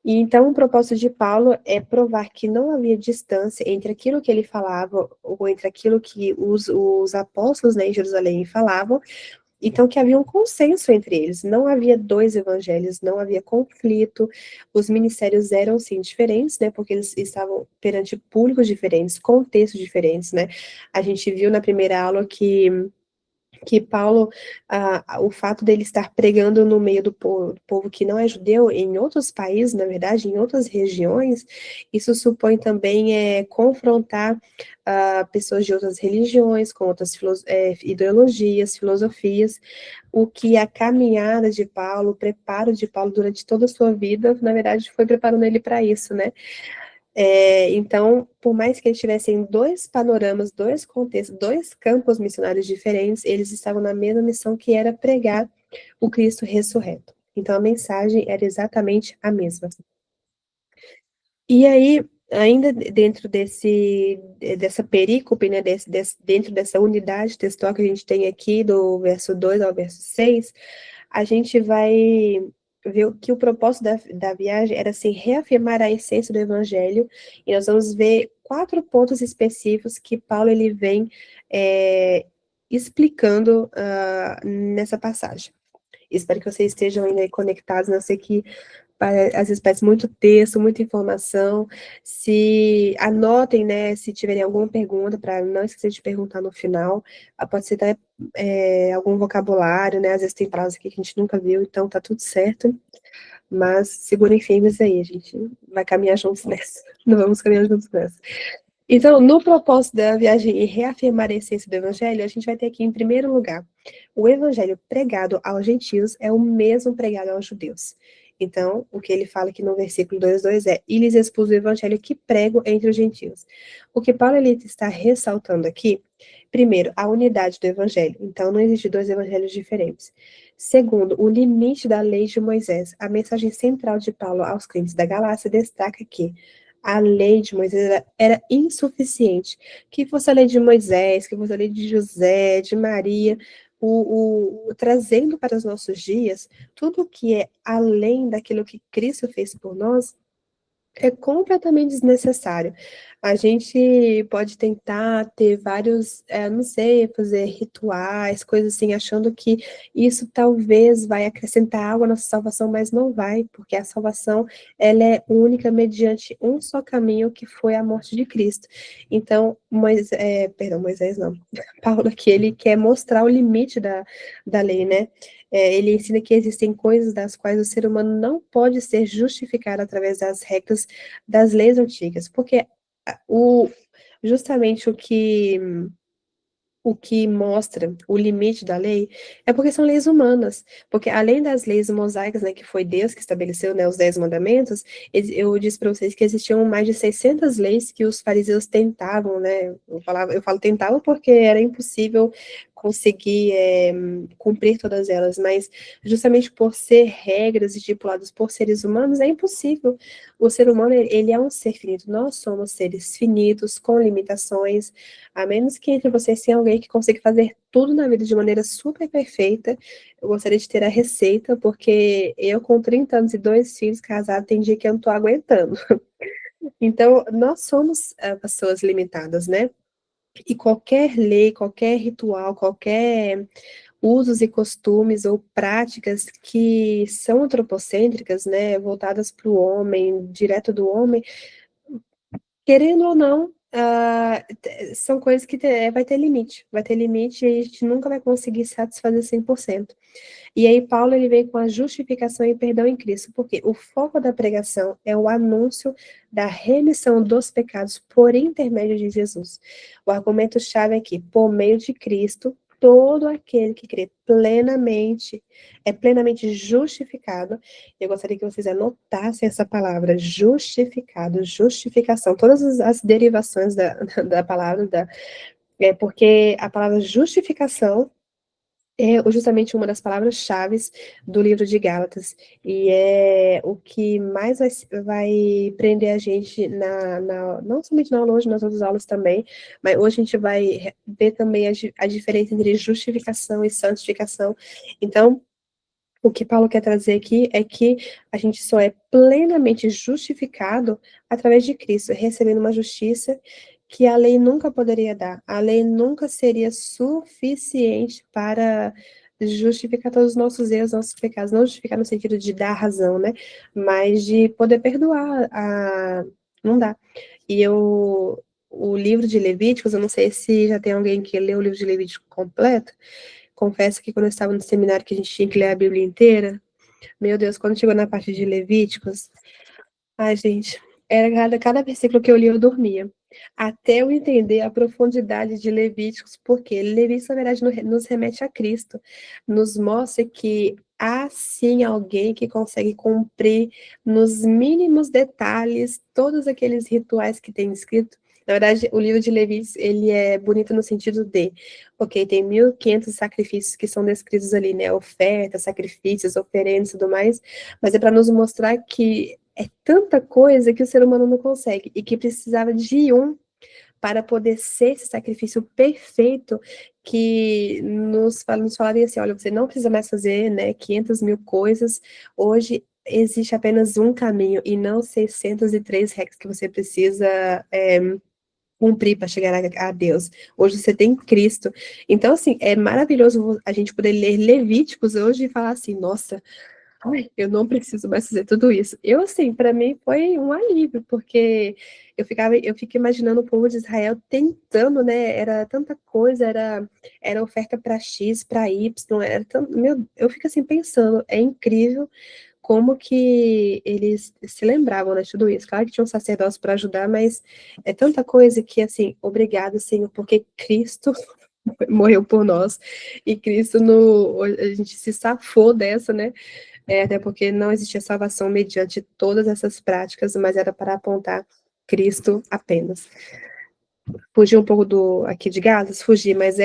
E então, o propósito de Paulo é provar que não havia distância entre aquilo que ele falava ou entre aquilo que os apóstolos, né, em Jerusalém falavam. Então, que havia um consenso entre eles, não havia dois evangelhos, não havia conflito, os ministérios eram, sim, diferentes, né, porque eles estavam perante públicos diferentes, contextos diferentes, né. A gente viu na primeira aula que Paulo, o fato dele estar pregando no meio do povo que não é judeu, em outros países, na verdade, em outras regiões, isso supõe também confrontar pessoas de outras religiões, com outras ideologias, filosofias, o que a caminhada de Paulo, o preparo de Paulo durante toda a sua vida, na verdade, foi preparando ele para isso, né? Então, por mais que eles tivessem dois panoramas, dois contextos, dois campos missionários diferentes, eles estavam na mesma missão, que era pregar o Cristo ressurreto. Então, a mensagem era exatamente a mesma. E aí, ainda dentro dessa perícope, né, dentro dessa unidade textual que a gente tem aqui, do verso 2 ao verso 6, a gente vai ver que o propósito da viagem era, assim, reafirmar a essência do evangelho, e nós vamos ver 4 pontos específicos que Paulo, ele vem explicando nessa passagem. Espero que vocês estejam ainda aí conectados, não sei que às vezes parece muito texto, muita informação. Se anotem, né, se tiverem alguma pergunta, para não esquecer de perguntar no final. Pode ser até algum vocabulário, né? Às vezes tem palavras aqui que a gente nunca viu, então tá tudo certo. Mas segurem firmes aí, a gente vai caminhar juntos nessa. Não vamos caminhar juntos nessa. Então, no propósito da viagem e reafirmar a essência do evangelho, a gente vai ter aqui, em primeiro lugar, o evangelho pregado aos gentios é o mesmo pregado aos judeus. Então, o que ele fala aqui no versículo 2:2 é: e lhes expus o evangelho que prego entre os gentios. O que Paulo ele está ressaltando aqui, primeiro, a unidade do evangelho. Então, não existe dois evangelhos diferentes. Segundo, o limite da lei de Moisés. A mensagem central de Paulo aos crentes da Galácia destaca que a lei de Moisés era insuficiente. Que fosse a lei de Moisés, que fosse a lei de José, de Maria, trazendo para os nossos dias, tudo que é além daquilo que Cristo fez por nós, é completamente desnecessário. A gente pode tentar ter vários, não sei, fazer rituais, coisas assim, achando que isso talvez vai acrescentar algo à nossa salvação, mas não vai, porque a salvação, ela é única mediante um só caminho, que foi a morte de Cristo. Então, Moisés não, Paulo aqui, ele quer mostrar o limite da lei, né? Ele ensina que existem coisas das quais o ser humano não pode ser justificado através das regras das leis antigas, porque o, justamente o que mostra o limite da lei é porque são leis humanas. Porque além das leis mosaicas, né, que foi Deus que estabeleceu, né, os 10 mandamentos, eu disse para vocês que existiam mais de 600 leis que os fariseus tentavam, né? Eu falo tentavam porque era impossível conseguir cumprir todas elas, mas justamente por ser regras estipuladas por seres humanos, é impossível. O ser humano, ele é um ser finito. Nós somos seres finitos, com limitações, a menos que entre vocês tenha alguém que consiga fazer tudo na vida de maneira super perfeita. Eu gostaria de ter a receita, porque eu, com 30 anos e 2 filhos casados, tem dia que eu não estou aguentando. Então, nós somos pessoas limitadas, né? E qualquer lei, qualquer ritual, qualquer usos e costumes ou práticas que são antropocêntricas, né, voltadas para o homem, direto do homem, querendo ou não, são coisas que vai ter limite e a gente nunca vai conseguir satisfazer 100%. E aí Paulo, ele vem com a justificação e perdão em Cristo, porque o foco da pregação é o anúncio da remissão dos pecados por intermédio de Jesus. O argumento-chave aqui, por meio de Cristo, todo aquele que crê plenamente, é plenamente justificado. Eu gostaria que vocês anotassem essa palavra, justificado, justificação, todas as derivações da palavra, porque a palavra justificação é justamente uma das palavras-chave do livro de Gálatas, e é o que mais vai prender a gente, não somente na aula hoje, nas outras aulas também, mas hoje a gente vai ver também a diferença entre justificação e santificação. Então, o que Paulo quer trazer aqui é que a gente só é plenamente justificado através de Cristo, recebendo uma justiça que a lei nunca poderia dar. A lei nunca seria suficiente para justificar todos os nossos erros, nossos pecados. Não justificar no sentido de dar razão, né? Mas de poder perdoar. Não dá. O livro de Levíticos, eu não sei se já tem alguém que leu o livro de Levítico completo. Confesso que quando eu estava no seminário que a gente tinha que ler a Bíblia inteira, meu Deus, quando chegou na parte de Levíticos, ai, gente, era cada versículo que eu li, eu dormia. Até eu entender a profundidade de Levíticos, porque Levíticos, na verdade, nos remete a Cristo, nos mostra que há sim alguém que consegue cumprir nos mínimos detalhes todos aqueles rituais que tem escrito. Na verdade, o livro de Levíticos, ele é bonito no sentido de, ok, tem 1.500 sacrifícios que são descritos ali, né, ofertas, sacrifícios, oferendas e tudo mais, mas é para nos mostrar que é tanta coisa que o ser humano não consegue, e que precisava de um para poder ser esse sacrifício perfeito, que nos falaria assim, olha, você não precisa mais fazer, né, 500 mil coisas, hoje existe apenas um caminho, e não 603 regras que você precisa cumprir para chegar a Deus. Hoje você tem Cristo. Então, assim, é maravilhoso a gente poder ler Levíticos hoje e falar assim, nossa, ai, eu não preciso mais fazer tudo isso. Eu, assim, para mim foi um alívio, porque eu fico imaginando o povo de Israel tentando, né? Era tanta coisa, era oferta para X, para Y, era tanto, meu, eu fico assim pensando, é incrível como que eles se lembravam, né, de tudo isso. Claro que tinha um sacerdócio para ajudar, mas é tanta coisa que, assim, obrigado, Senhor, porque Cristo morreu por nós, e Cristo, a gente se safou dessa, né? Até porque não existia salvação mediante todas essas práticas, mas era para apontar Cristo apenas. Fugir um pouco aqui de Gálatas, fugir, mas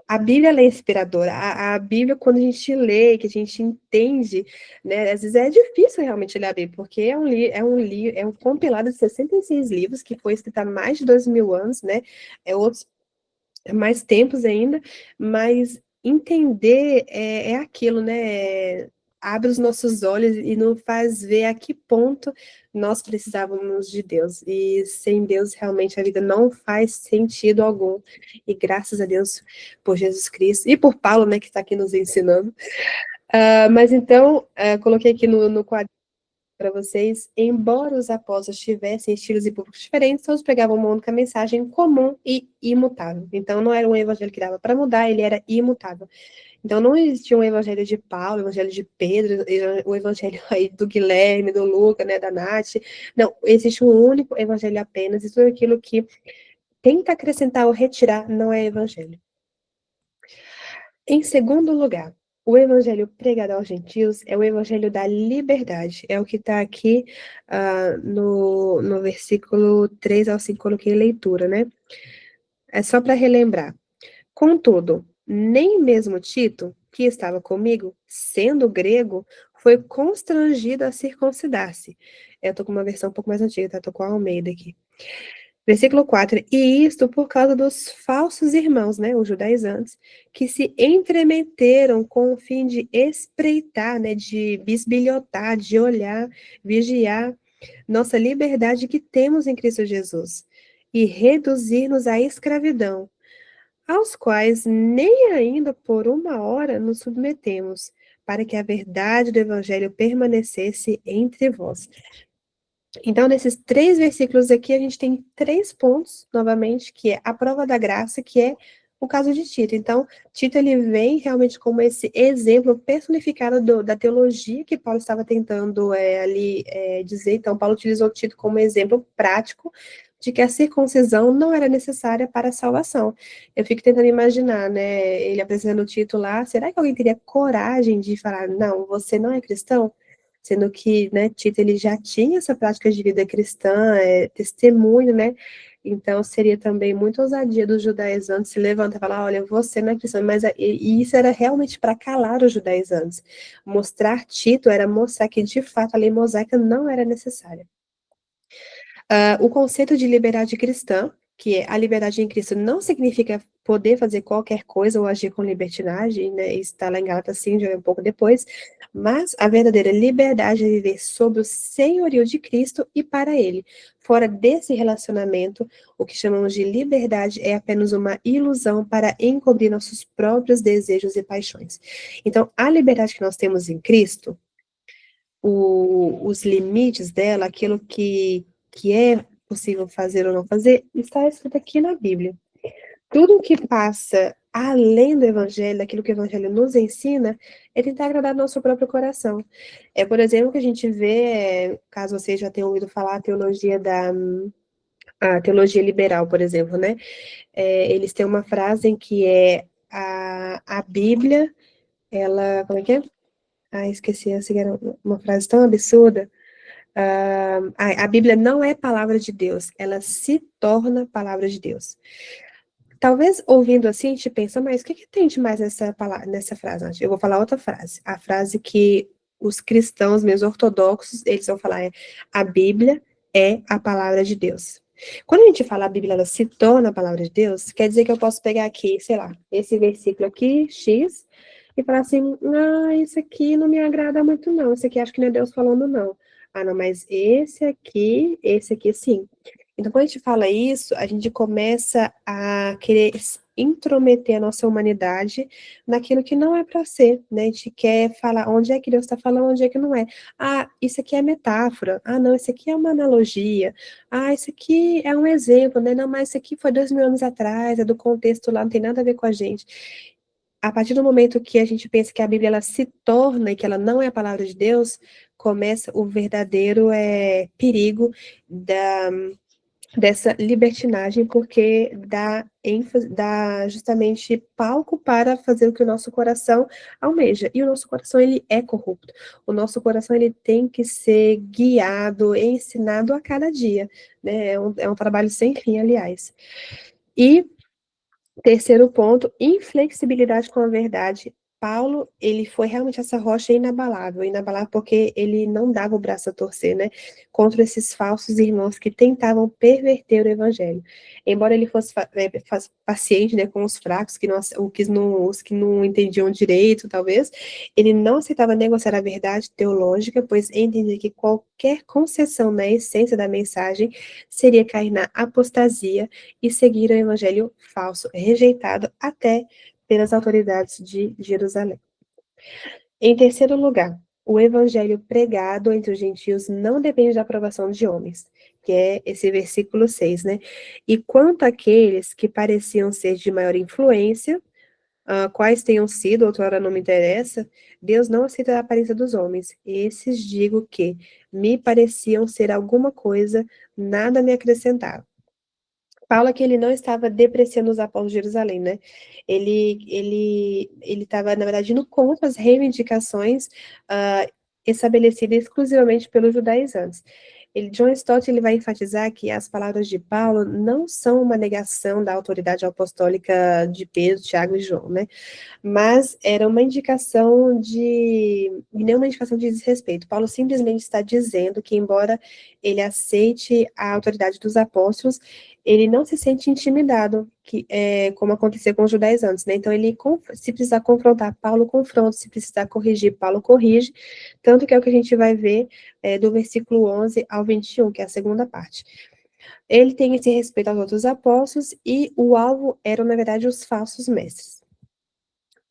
a Bíblia ela é inspiradora. A Bíblia, quando a gente lê, que a gente entende, né, às vezes é difícil realmente ler a Bíblia, porque é um compilado de 66 livros, que foi escrito há mais de 2.000 anos, né? Outros mais tempos ainda, mas entender é aquilo, né? Abre os nossos olhos e nos faz ver a que ponto nós precisávamos de Deus. E sem Deus, realmente, a vida não faz sentido algum. E graças a Deus por Jesus Cristo e por Paulo, né, que está aqui nos ensinando. Mas então, coloquei aqui no quadro para vocês, embora os apóstolos tivessem estilos e públicos diferentes, todos pregavam uma única mensagem comum e imutável. Então, não era um evangelho que dava para mudar, ele era imutável. Então, não existia um evangelho de Paulo, o evangelho de Pedro, o evangelho aí do Guilherme, do Luca, né, da Nath. Não, existe um único evangelho apenas, e tudo aquilo que tenta acrescentar ou retirar não é evangelho. Em segundo lugar, o evangelho pregado aos gentios é o evangelho da liberdade. É o que está aqui no versículo 3 ao 5, coloquei leitura, né? É só para relembrar. Contudo, nem mesmo Tito, que estava comigo, sendo grego, foi constrangido a circuncidar-se. Eu estou com uma versão um pouco mais antiga, tá? Estou com a Almeida aqui. Versículo 4, e isto por causa dos falsos irmãos, né, os judaizantes, que se entremeteram com o fim de espreitar, né, de bisbilhotar, de olhar, vigiar nossa liberdade que temos em Cristo Jesus, e reduzir-nos à escravidão, aos quais nem ainda por uma hora nos submetemos, para que a verdade do evangelho permanecesse entre vós. Então, nesses 3 versículos aqui, a gente tem 3 pontos, novamente, que é a prova da graça, que é o caso de Tito. Então, Tito, ele vem realmente como esse exemplo personificado da teologia que Paulo estava tentando dizer. Então, Paulo utilizou Tito como exemplo prático de que a circuncisão não era necessária para a salvação. Eu fico tentando imaginar, né, ele apresentando Tito lá, será que alguém teria coragem de falar, não, você não é cristão? Sendo que, né, Tito, ele já tinha essa prática de vida cristã, testemunho, né, então seria também muita ousadia dos judaizantes se levantar e falar, olha, você não é cristão, mas e isso era realmente para calar os judaizantes. Mostrar Tito era mostrar que, de fato, a lei mosaica não era necessária. O conceito de liberdade cristã, que é a liberdade em Cristo, não significa poder fazer qualquer coisa ou agir com libertinagem, né? Isso está lá em Gálatas 5, já um pouco depois, mas a verdadeira liberdade é viver sob o senhorio de Cristo e para Ele. Fora desse relacionamento, o que chamamos de liberdade é apenas uma ilusão para encobrir nossos próprios desejos e paixões. Então, a liberdade que nós temos em Cristo, os limites dela, aquilo que é possível fazer ou não fazer, está escrito aqui na Bíblia. Tudo o que passa além do Evangelho, daquilo que o Evangelho nos ensina, é tentar agradar nosso próprio coração. Por exemplo, que a gente vê, caso vocês já tenham ouvido falar, a teologia liberal, por exemplo, né? Eles têm uma frase em que a Bíblia, ela, como é que é? Esqueci, essa era uma frase tão absurda. A Bíblia não é palavra de Deus, ela se torna palavra de Deus. Talvez ouvindo assim, a gente pensa, mas o que tem de mais nessa frase? Eu vou falar outra frase. A frase que os cristãos, mesmo ortodoxos, eles vão falar a Bíblia é a palavra de Deus. Quando a gente fala a Bíblia, ela se torna a palavra de Deus, quer dizer que eu posso pegar aqui, sei lá, esse versículo aqui, X, e falar assim, isso aqui não me agrada muito não, esse aqui acho que não é Deus falando não. Não, mas esse aqui sim. Então, quando a gente fala isso, a gente começa a querer intrometer a nossa humanidade naquilo que não é para ser, né? A gente quer falar onde é que Deus está falando, onde é que não é. Ah, isso aqui é metáfora. Ah, não, isso aqui é uma analogia. Ah, isso aqui é um exemplo, né? Não, mas isso aqui foi 2000 anos atrás, é do contexto lá, não tem nada a ver com a gente. A partir do momento que a gente pensa que a Bíblia ela se torna e que ela não é a palavra de Deus, começa o verdadeiro perigo dessa libertinagem, porque dá ênfase, dá justamente palco para fazer o que o nosso coração almeja. E o nosso coração, ele é corrupto. O nosso coração, ele tem que ser guiado, ensinado a cada dia, né? É um trabalho sem fim, aliás. E terceiro ponto, inflexibilidade com a verdade. Paulo, ele foi realmente essa rocha inabalável porque ele não dava o braço a torcer, né, contra esses falsos irmãos que tentavam perverter o evangelho. Embora ele fosse paciente, né, com os fracos, os que não entendiam direito, talvez, ele não aceitava negociar a verdade teológica, pois entendia que qualquer concessão na essência da mensagem seria cair na apostasia e seguir o evangelho falso, rejeitado até pelas autoridades de Jerusalém. Em terceiro lugar, o evangelho pregado entre os gentios não depende da aprovação de homens, que é esse versículo 6, né? E quanto àqueles que pareciam ser de maior influência, quais tenham sido, outrora não me interessa, Deus não aceita a aparência dos homens. Esses digo que me pareciam ser alguma coisa, nada me acrescentavam. Fala que ele não estava depreciando os apóstolos de Jerusalém, né? Ele estava, na verdade, indo contra as reivindicações estabelecidas exclusivamente pelos judaizantes. John Stott ele vai enfatizar que as palavras de Paulo não são uma negação da autoridade apostólica de Pedro, Tiago e João, né? Mas era uma indicação nenhuma indicação de desrespeito. Paulo simplesmente está dizendo que, embora ele aceite a autoridade dos apóstolos, ele não se sente intimidado, como aconteceu com os judaizantes, né? Então, se precisar confrontar, Paulo confronta, se precisar corrigir, Paulo corrige, tanto que é o que a gente vai ver do versículo 11 ao 21, que é a segunda parte. Ele tem esse respeito aos outros apóstolos e o alvo eram, na verdade, os falsos mestres.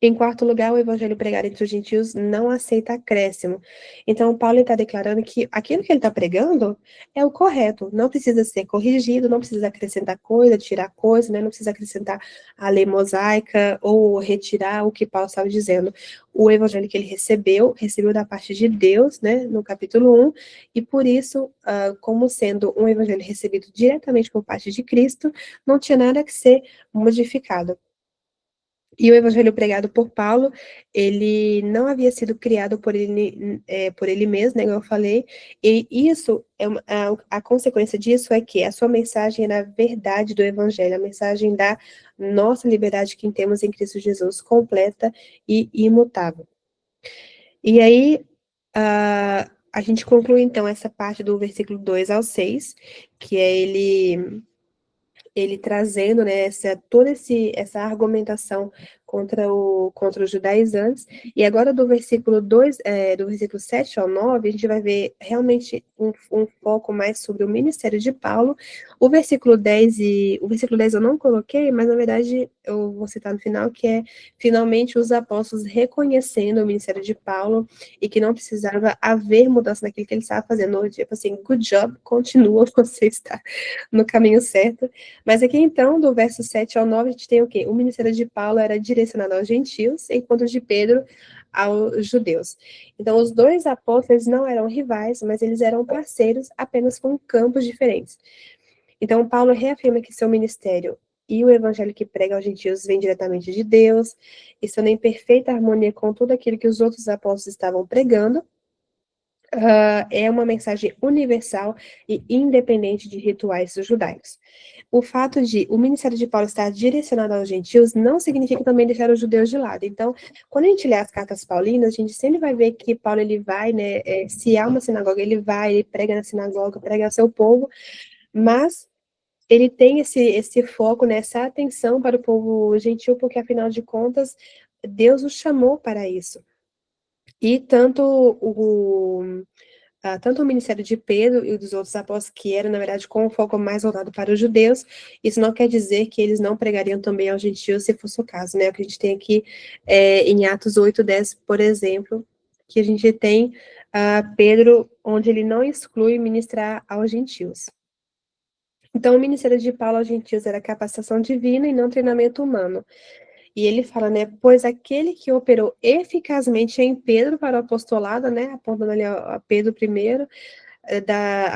Em quarto lugar, o evangelho pregado entre os gentios não aceita acréscimo. Então, Paulo está declarando que aquilo que ele está pregando é o correto, não precisa ser corrigido, não precisa acrescentar coisa, tirar coisa, né? Não precisa acrescentar a lei mosaica ou retirar o que Paulo estava dizendo. O evangelho que ele recebeu da parte de Deus, né? No capítulo 1, e por isso, como sendo um evangelho recebido diretamente por parte de Cristo, não tinha nada que ser modificado. E o evangelho pregado por Paulo, ele não havia sido criado por ele mesmo, né, como eu falei, e isso, a consequência disso é que a sua mensagem era a verdade do evangelho, a mensagem da nossa liberdade que temos em Cristo Jesus, completa e imutável. E aí, a gente conclui, então, essa parte do versículo 2 ao 6, que é ele trazendo, né, toda essa argumentação contra os judaizantes. E agora do versículo 7 ao 9, a gente vai ver realmente um foco mais sobre o ministério de Paulo. O versículo 10 eu não coloquei, mas na verdade eu vou citar no final, que é finalmente os apóstolos reconhecendo o ministério de Paulo e que não precisava haver mudança naquilo que ele estava fazendo. Tipo assim, good job, continua, você está no caminho certo. Mas aqui, então, do verso 7 ao 9, a gente tem o quê? O ministério de Paulo era direcionado aos gentios, enquanto o de Pedro aos judeus. Então, os dois apóstolos não eram rivais, mas eles eram parceiros, apenas com campos diferentes. Então, Paulo reafirma que seu ministério e o evangelho que prega aos gentios vem diretamente de Deus, estão em perfeita harmonia com tudo aquilo que os outros apóstolos estavam pregando. É uma mensagem universal e independente de rituais judaicos. O fato de o ministério de Paulo estar direcionado aos gentios não significa também deixar os judeus de lado. Então, quando a gente lê as cartas paulinas, a gente sempre vai ver que Paulo ele vai, né, se há uma sinagoga, ele prega na sinagoga, prega ao seu povo, mas ele tem esse foco, né, essa atenção para o povo gentil, porque afinal de contas, Deus o chamou para isso. E tanto tanto o ministério de Pedro e dos outros apóstolos, que era, na verdade, com um foco mais voltado para os judeus. Isso não quer dizer que eles não pregariam também aos gentios, se fosse o caso, né? O que a gente tem aqui em Atos 8:10, por exemplo, que a gente tem Pedro, onde ele não exclui ministrar aos gentios. Então, o ministério de Paulo aos gentios era capacitação divina e não treinamento humano. E ele fala, né, pois aquele que operou eficazmente em Pedro para o apostolado, né, apontando ali a Pedro primeiro,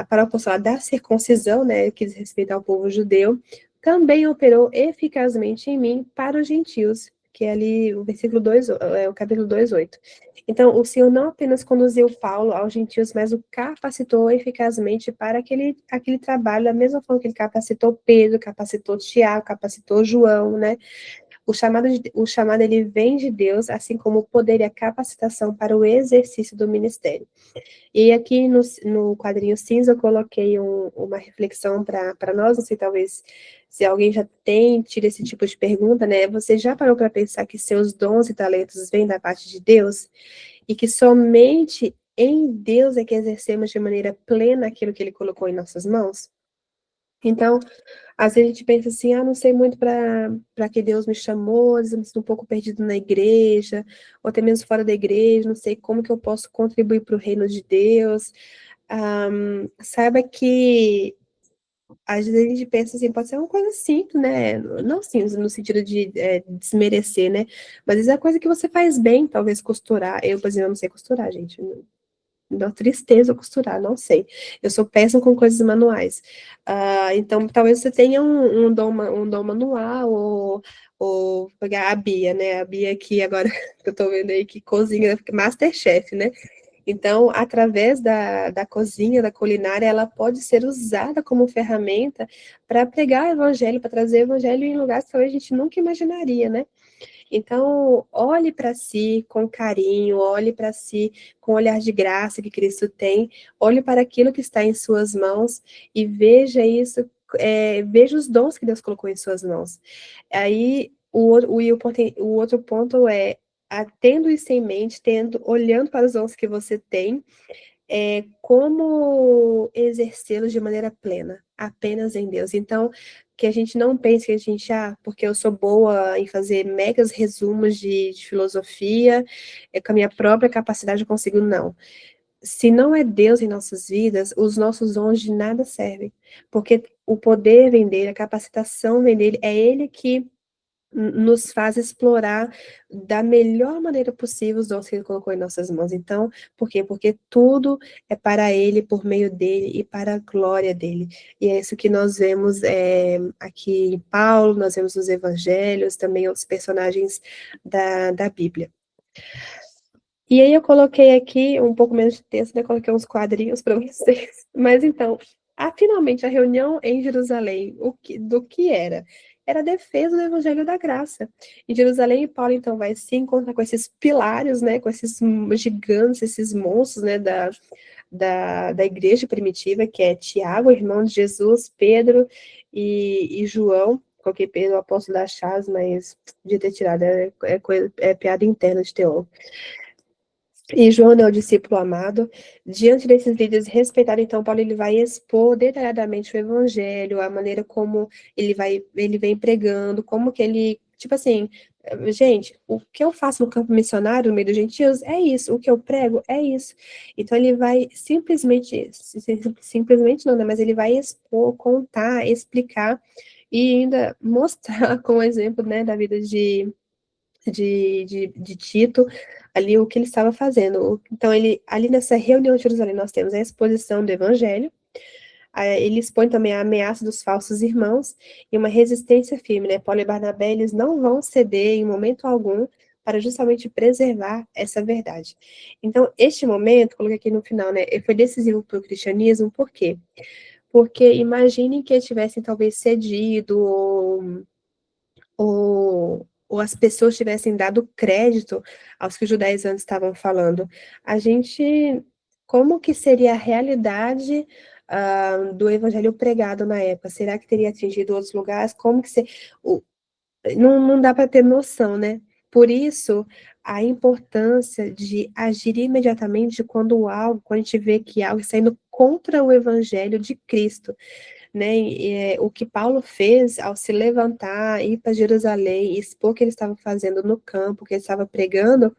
para o apostolado da circuncisão, né, que diz respeito ao povo judeu, também operou eficazmente em mim para os gentios, que é ali o versículo 2, o capítulo 2:8. Então, o Senhor não apenas conduziu Paulo aos gentios, mas o capacitou eficazmente para aquele trabalho, da mesma forma que ele capacitou Pedro, capacitou Tiago, capacitou João, né? O chamado ele vem de Deus, assim como o poder e a capacitação para o exercício do ministério. E aqui no quadrinho cinza eu coloquei uma reflexão para nós, não sei, talvez se alguém já tem tido esse tipo de pergunta, né? Você já parou para pensar que seus dons e talentos vêm da parte de Deus? E que somente em Deus é que exercemos de maneira plena aquilo que Ele colocou em nossas mãos? Então, às vezes a gente pensa assim, não sei muito para que Deus me chamou, às vezes eu me sinto um pouco perdido na igreja, ou até mesmo fora da igreja, não sei como que eu posso contribuir para o reino de Deus. Saiba que às vezes a gente pensa assim, pode ser uma coisa simples, né? Não simples no sentido de desmerecer, né? Mas às vezes é coisa que você faz bem, talvez costurar. Eu, por exemplo, não sei costurar, gente. Me dá tristeza costurar, não sei. Eu sou péssima com coisas manuais. Então, talvez você tenha um dom manual, ou pegar a Bia, né? A Bia aqui agora, que eu tô vendo aí, que cozinha, Masterchef, né? Então, através da cozinha, da culinária, ela pode ser usada como ferramenta para pregar o evangelho, para trazer o evangelho em lugares que talvez a gente nunca imaginaria, né? Então, olhe para si com carinho, olhe para si com o olhar de graça que Cristo tem, olhe para aquilo que está em suas mãos e veja isso, veja os dons que Deus colocou em suas mãos. Aí, o outro ponto é, tendo isso em mente, olhando para os dons que você tem, como exercê-los de maneira plena, apenas em Deus. Então, que a gente não pense que a gente, porque eu sou boa em fazer megas resumos de filosofia, com a minha própria capacidade eu consigo, não. Se não é Deus em nossas vidas, os nossos dons de nada servem, porque o poder vem dele, a capacitação vem dele, é ele que nos faz explorar da melhor maneira possível os dons que ele colocou em nossas mãos. Então, por quê? Porque tudo é para ele, por meio dele e para a glória dele. E é isso que nós vemos aqui em Paulo, nós vemos nos evangelhos, também outros personagens da Bíblia. E aí eu coloquei aqui um pouco menos de texto, né? Coloquei uns quadrinhos para vocês. Mas então, finalmente a reunião em Jerusalém, do que era? Era a defesa do Evangelho da Graça. Em Jerusalém, Paulo então vai se encontrar com esses pilares, né? Com esses gigantes, esses monstros, né? Da igreja primitiva, que é Tiago, irmão de Jesus, Pedro e João. Coloquei Pedro, o apóstolo das chaves, mas podia ter tirado, é piada interna de teólogo. E João é o discípulo amado. Diante desses líderes respeitados, então, Paulo ele vai expor detalhadamente o evangelho, a maneira como ele vem pregando, como que ele, tipo assim, gente, o que eu faço no campo missionário, no meio dos gentios, é isso, o que eu prego é isso. Então ele vai simplesmente não, né, mas ele vai expor, contar, explicar e ainda mostrar com o exemplo, né, da vida de Tito, ali o que ele estava fazendo. Então, ali nessa reunião de Jerusalém, nós temos a exposição do evangelho, ele expõe também a ameaça dos falsos irmãos e uma resistência firme, né? Paulo e Barnabé, eles não vão ceder em momento algum para justamente preservar essa verdade. Então, este momento, coloquei aqui no final, né? Foi decisivo para o cristianismo, por quê? Porque imaginem que eles tivessem talvez cedido ou as pessoas tivessem dado crédito aos que os judaizantes estavam falando, como que seria a realidade do evangelho pregado na época? Será que teria atingido outros lugares? Não dá para ter noção, né? Por isso, a importância de agir imediatamente quando a gente vê que algo está indo contra o evangelho de Cristo, né? O que Paulo fez ao se levantar, ir para Jerusalém, expor o que ele estava fazendo no campo, o que ele estava pregando,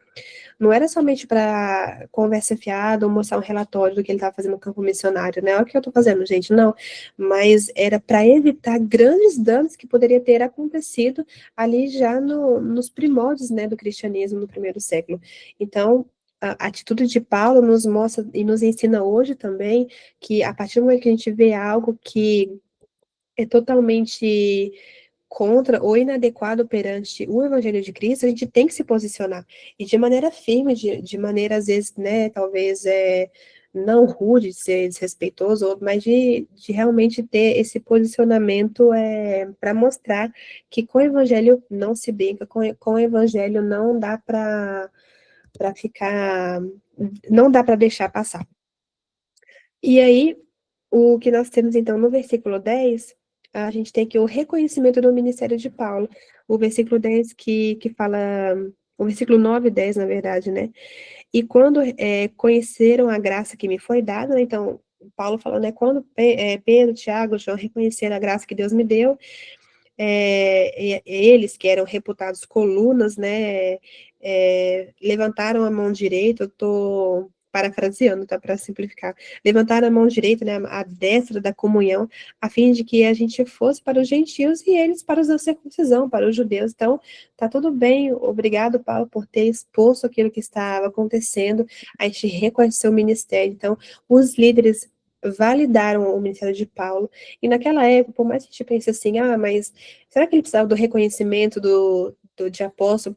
não era somente para conversa fiada ou mostrar um relatório do que ele estava fazendo no campo missionário, né? Olha o que eu estou fazendo, gente, não. Mas era para evitar grandes danos que poderiam ter acontecido ali já nos primórdios, né, do cristianismo no primeiro século. Então, a atitude de Paulo nos mostra e nos ensina hoje também que a partir do momento que a gente vê algo que é totalmente contra ou inadequado perante o Evangelho de Cristo, a gente tem que se posicionar. E de maneira firme, de maneira, às vezes, né, talvez não rude, de ser desrespeitoso, mas de realmente ter esse posicionamento para mostrar que com o Evangelho não se brinca, com o Evangelho não dá para ficar, não dá para deixar passar. E aí, o que nós temos, então, no versículo 10, a gente tem aqui o reconhecimento do ministério de Paulo. O versículo 10 que fala, o versículo 9 e 10, na verdade, né? E quando conheceram a graça que me foi dada, né? Então, Paulo falando, né? Quando Pedro, Tiago, João reconheceram a graça que Deus me deu, eles que eram reputados colunas, né? Levantaram a mão direita, eu estou parafraseando, tá, para simplificar, levantaram a mão direita, né, a destra da comunhão, a fim de que a gente fosse para os gentios e eles para os da circuncisão, para os judeus. Então, tá tudo bem, obrigado, Paulo, por ter exposto aquilo que estava acontecendo, a gente reconheceu o ministério. Então, os líderes validaram o ministério de Paulo, e naquela época, por mais que a gente pense assim, mas será que ele precisava do reconhecimento de apóstolo,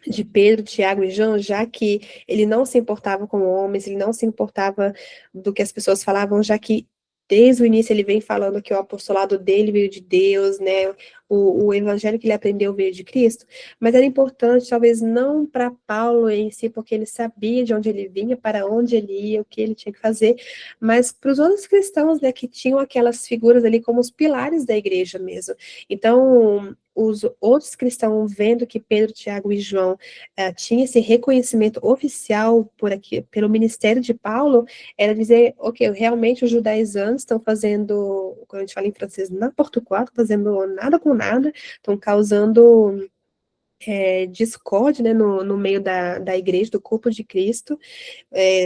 de Pedro, Tiago e João, já que ele não se importava com homens, ele não se importava do que as pessoas falavam, já que desde o início ele vem falando que o apostolado dele veio de Deus, né? O evangelho que ele aprendeu veio de Cristo, mas era importante, talvez não para Paulo em si, porque ele sabia de onde ele vinha, para onde ele ia, o que ele tinha que fazer, mas para os outros cristãos, né, que tinham aquelas figuras ali como os pilares da igreja mesmo. Então, os outros cristãos vendo que Pedro, Tiago e João tinha esse reconhecimento oficial pelo ministério de Paulo, era dizer, ok, realmente os judaizantes estão fazendo, quando a gente fala em francês, n'importe quoi, estão fazendo nada com nada, estão causando discórdia, né, no meio da igreja, do corpo de Cristo,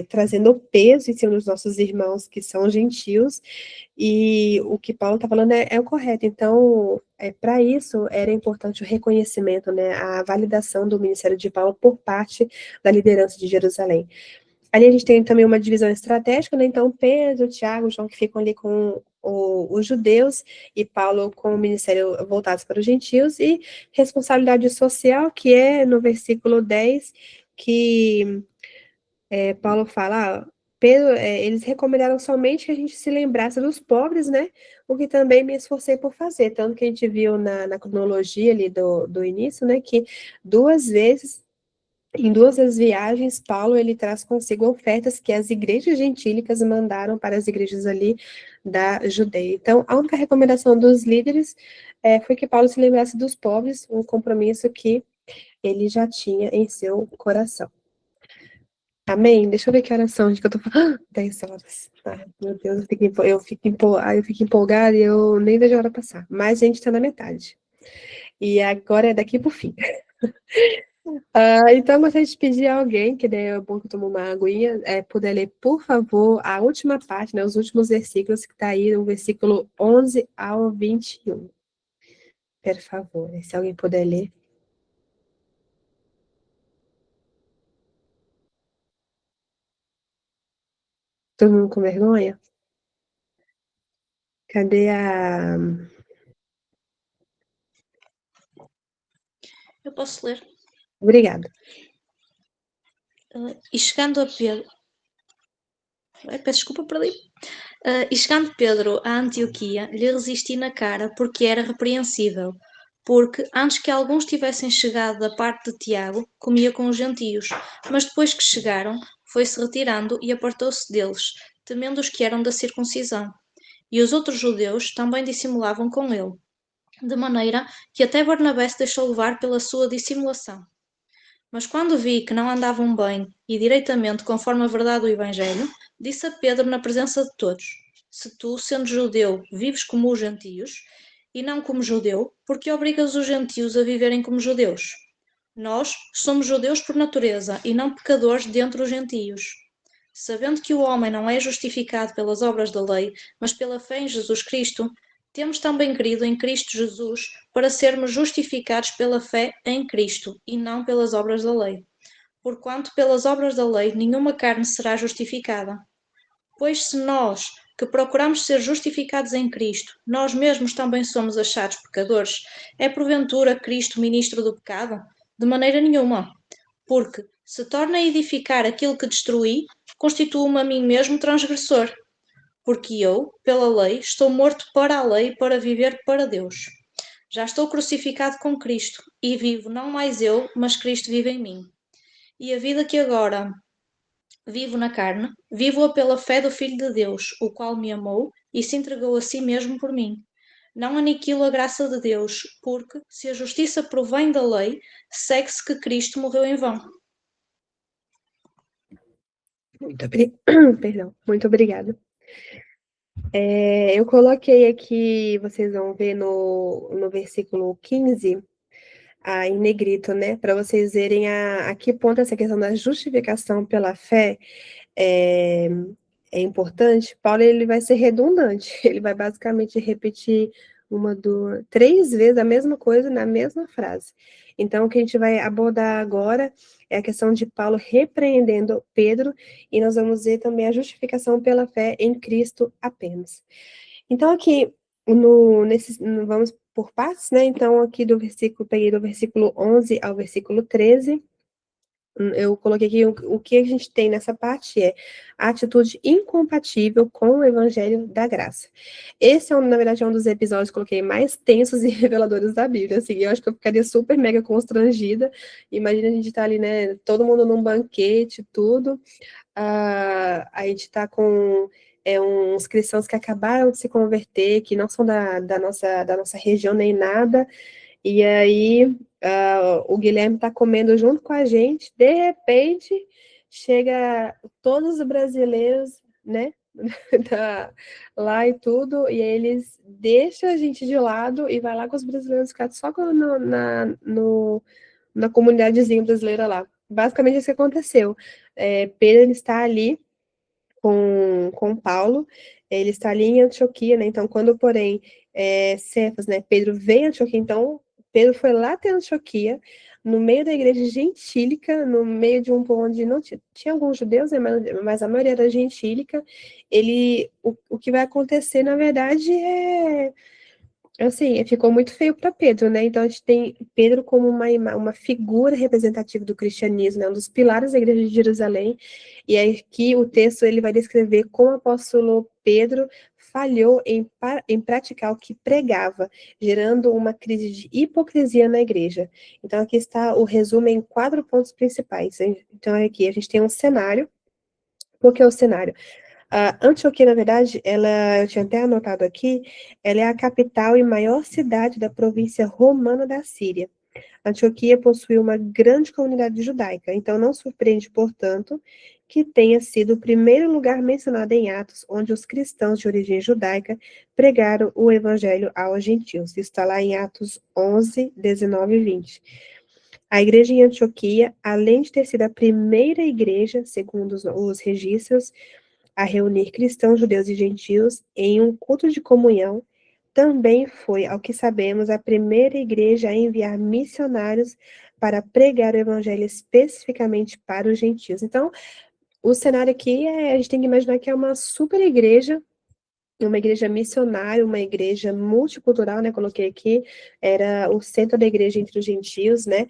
trazendo peso em cima dos nossos irmãos que são gentios, e o que Paulo está falando é o correto. Então, para isso, era importante o reconhecimento, né, a validação do ministério de Paulo por parte da liderança de Jerusalém. Ali a gente tem também uma divisão estratégica, né? Então Pedro, Tiago, João que ficam ali com os judeus e Paulo com o ministério voltados para os gentios, e responsabilidade social, que é no versículo 10, que Paulo fala, Pedro, eles recomendaram somente que a gente se lembrasse dos pobres, né? O que também me esforcei por fazer, tanto que a gente viu na cronologia ali do início, né? Que em duas das viagens, Paulo ele traz consigo ofertas que as igrejas gentílicas mandaram para as igrejas ali da Judeia. Então, a única recomendação dos líderes foi que Paulo se lembrasse dos pobres, um compromisso que ele já tinha em seu coração. Amém? Deixa eu ver que horas são, gente, que eu tô falando. 10 horas. Ai, meu Deus, eu fico empolgada e eu nem vejo a hora passar. Mas a gente tá na metade. E agora é daqui pro fim. Então, eu gostaria de pedir a alguém, que daí é bom que eu tomo uma aguinha, puder ler, por favor, a última parte, né, os últimos versículos, que está aí, o versículo 11 ao 21. Por favor, se alguém puder ler. Todo mundo com vergonha? Cadê a... Eu posso ler. Obrigada. E chegando a Pedro... Peço desculpa, perdi. E chegando Pedro a Antioquia, lhe resisti na cara, porque era repreensível. Porque, antes que alguns tivessem chegado da parte de Tiago, comia com os gentios. Mas depois que chegaram, foi-se retirando e apartou-se deles, temendo os que eram da circuncisão. E os outros judeus também dissimulavam com ele, de maneira que até Barnabé se deixou levar pela sua dissimulação. Mas quando vi que não andavam bem e direitamente conforme a verdade do Evangelho, disse a Pedro na presença de todos: Se tu, sendo judeu, vives como os gentios, e não como judeu, por que obrigas os gentios a viverem como judeus? Nós somos judeus por natureza e não pecadores dentre os gentios. Sabendo que o homem não é justificado pelas obras da lei, mas pela fé em Jesus Cristo, temos também crido em Cristo Jesus para sermos justificados pela fé em Cristo e não pelas obras da lei. Porquanto pelas obras da lei nenhuma carne será justificada. Pois se nós, que procuramos ser justificados em Cristo, nós mesmos também somos achados pecadores, é porventura Cristo ministro do pecado? De maneira nenhuma. Porque, se torna a edificar aquilo que destruí, constituo-me a mim mesmo transgressor. Porque eu, pela lei, estou morto para a lei para viver para Deus. Já estou crucificado com Cristo, e vivo não mais eu, mas Cristo vive em mim. E a vida que agora vivo na carne, vivo-a pela fé do Filho de Deus, o qual me amou e se entregou a si mesmo por mim. Não aniquilo a graça de Deus, porque, se a justiça provém da lei, segue-se que Cristo morreu em vão. Perdão, muito obrigada. Eu coloquei aqui, vocês vão ver no versículo 15, em negrito, né? Para vocês verem a que ponto essa questão da justificação pela fé é importante. Paulo, ele vai ser redundante, ele vai basicamente repetir 3 vezes a mesma coisa na mesma frase. Então, o que a gente vai abordar agora é a questão de Paulo repreendendo Pedro, e nós vamos ver também a justificação pela fé em Cristo apenas. Então, aqui, vamos por partes, né? Então, aqui peguei do versículo 11 ao versículo 13, eu coloquei aqui o que a gente tem nessa parte é a atitude incompatível com o evangelho da graça. Esse na verdade, é um dos episódios que eu coloquei mais tensos e reveladores da Bíblia, assim, eu acho que eu ficaria super mega constrangida. Imagina a gente estar ali, né, todo mundo num banquete, tudo, a gente está com uns cristãos que acabaram de se converter, que não são da nossa região nem nada, e aí o Guilherme está comendo junto com a gente, de repente chega todos os brasileiros, né, lá e tudo, e eles deixam a gente de lado e vai lá com os brasileiros ficar só na comunidadezinha brasileira lá. Basicamente isso que aconteceu. Pedro está ali com Paulo, ele está ali em Antioquia, né? Então, quando, porém, Cefas, né, Pedro veio a Antioquia, então, Pedro foi lá até Antioquia, no meio da igreja gentílica, no meio de um povo onde não tinha alguns judeus, né, mas a maioria era gentílica. O que vai acontecer, na verdade, assim, ficou muito feio para Pedro, né? Então a gente tem Pedro como uma figura representativa do cristianismo, né? Um dos pilares da igreja de Jerusalém. E aqui o texto ele vai descrever como o apóstolo Pedro falhou em praticar o que pregava, gerando uma crise de hipocrisia na igreja. Então aqui está o resumo em 4 pontos principais. Então aqui a gente tem um cenário. Por que o cenário? Antioquia, na verdade, eu tinha até anotado aqui, ela é a capital e maior cidade da província romana da Síria. Antioquia possui uma grande comunidade judaica, então não surpreende, portanto, que tenha sido o primeiro lugar mencionado em Atos, onde os cristãos de origem judaica pregaram o evangelho aos gentios. Isso está lá em Atos 11, 19 e 20. A igreja em Antioquia, além de ter sido a primeira igreja, segundo os registros, a reunir cristãos, judeus e gentios em um culto de comunhão, também foi, ao que sabemos, a primeira igreja a enviar missionários para pregar o evangelho especificamente para os gentios. Então, o cenário aqui a gente tem que imaginar que é uma super igreja, uma igreja missionária, uma igreja multicultural, né, coloquei aqui, era o centro da igreja entre os gentios, né,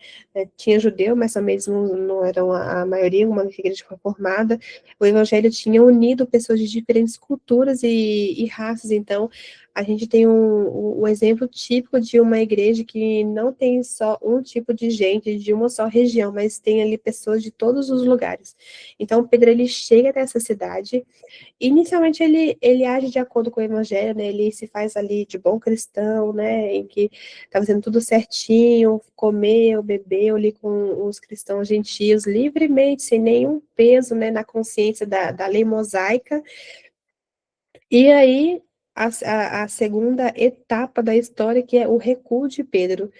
tinha judeu, mas também eles não eram a maioria, uma igreja formada. O evangelho tinha unido pessoas de diferentes culturas e raças, então a gente tem um exemplo típico de uma igreja que não tem só um tipo de gente, de uma só região, mas tem ali pessoas de todos os lugares. Então, Pedro, ele chega nessa cidade. Inicialmente ele age de acordo com o evangelho, né? Ele se faz ali de bom cristão, né? Em que tá fazendo tudo certinho, comeu, bebeu ali com os cristãos gentios livremente, sem nenhum peso, né? Na consciência da lei mosaica. E aí a segunda etapa da história, que é o recuo de Pedro,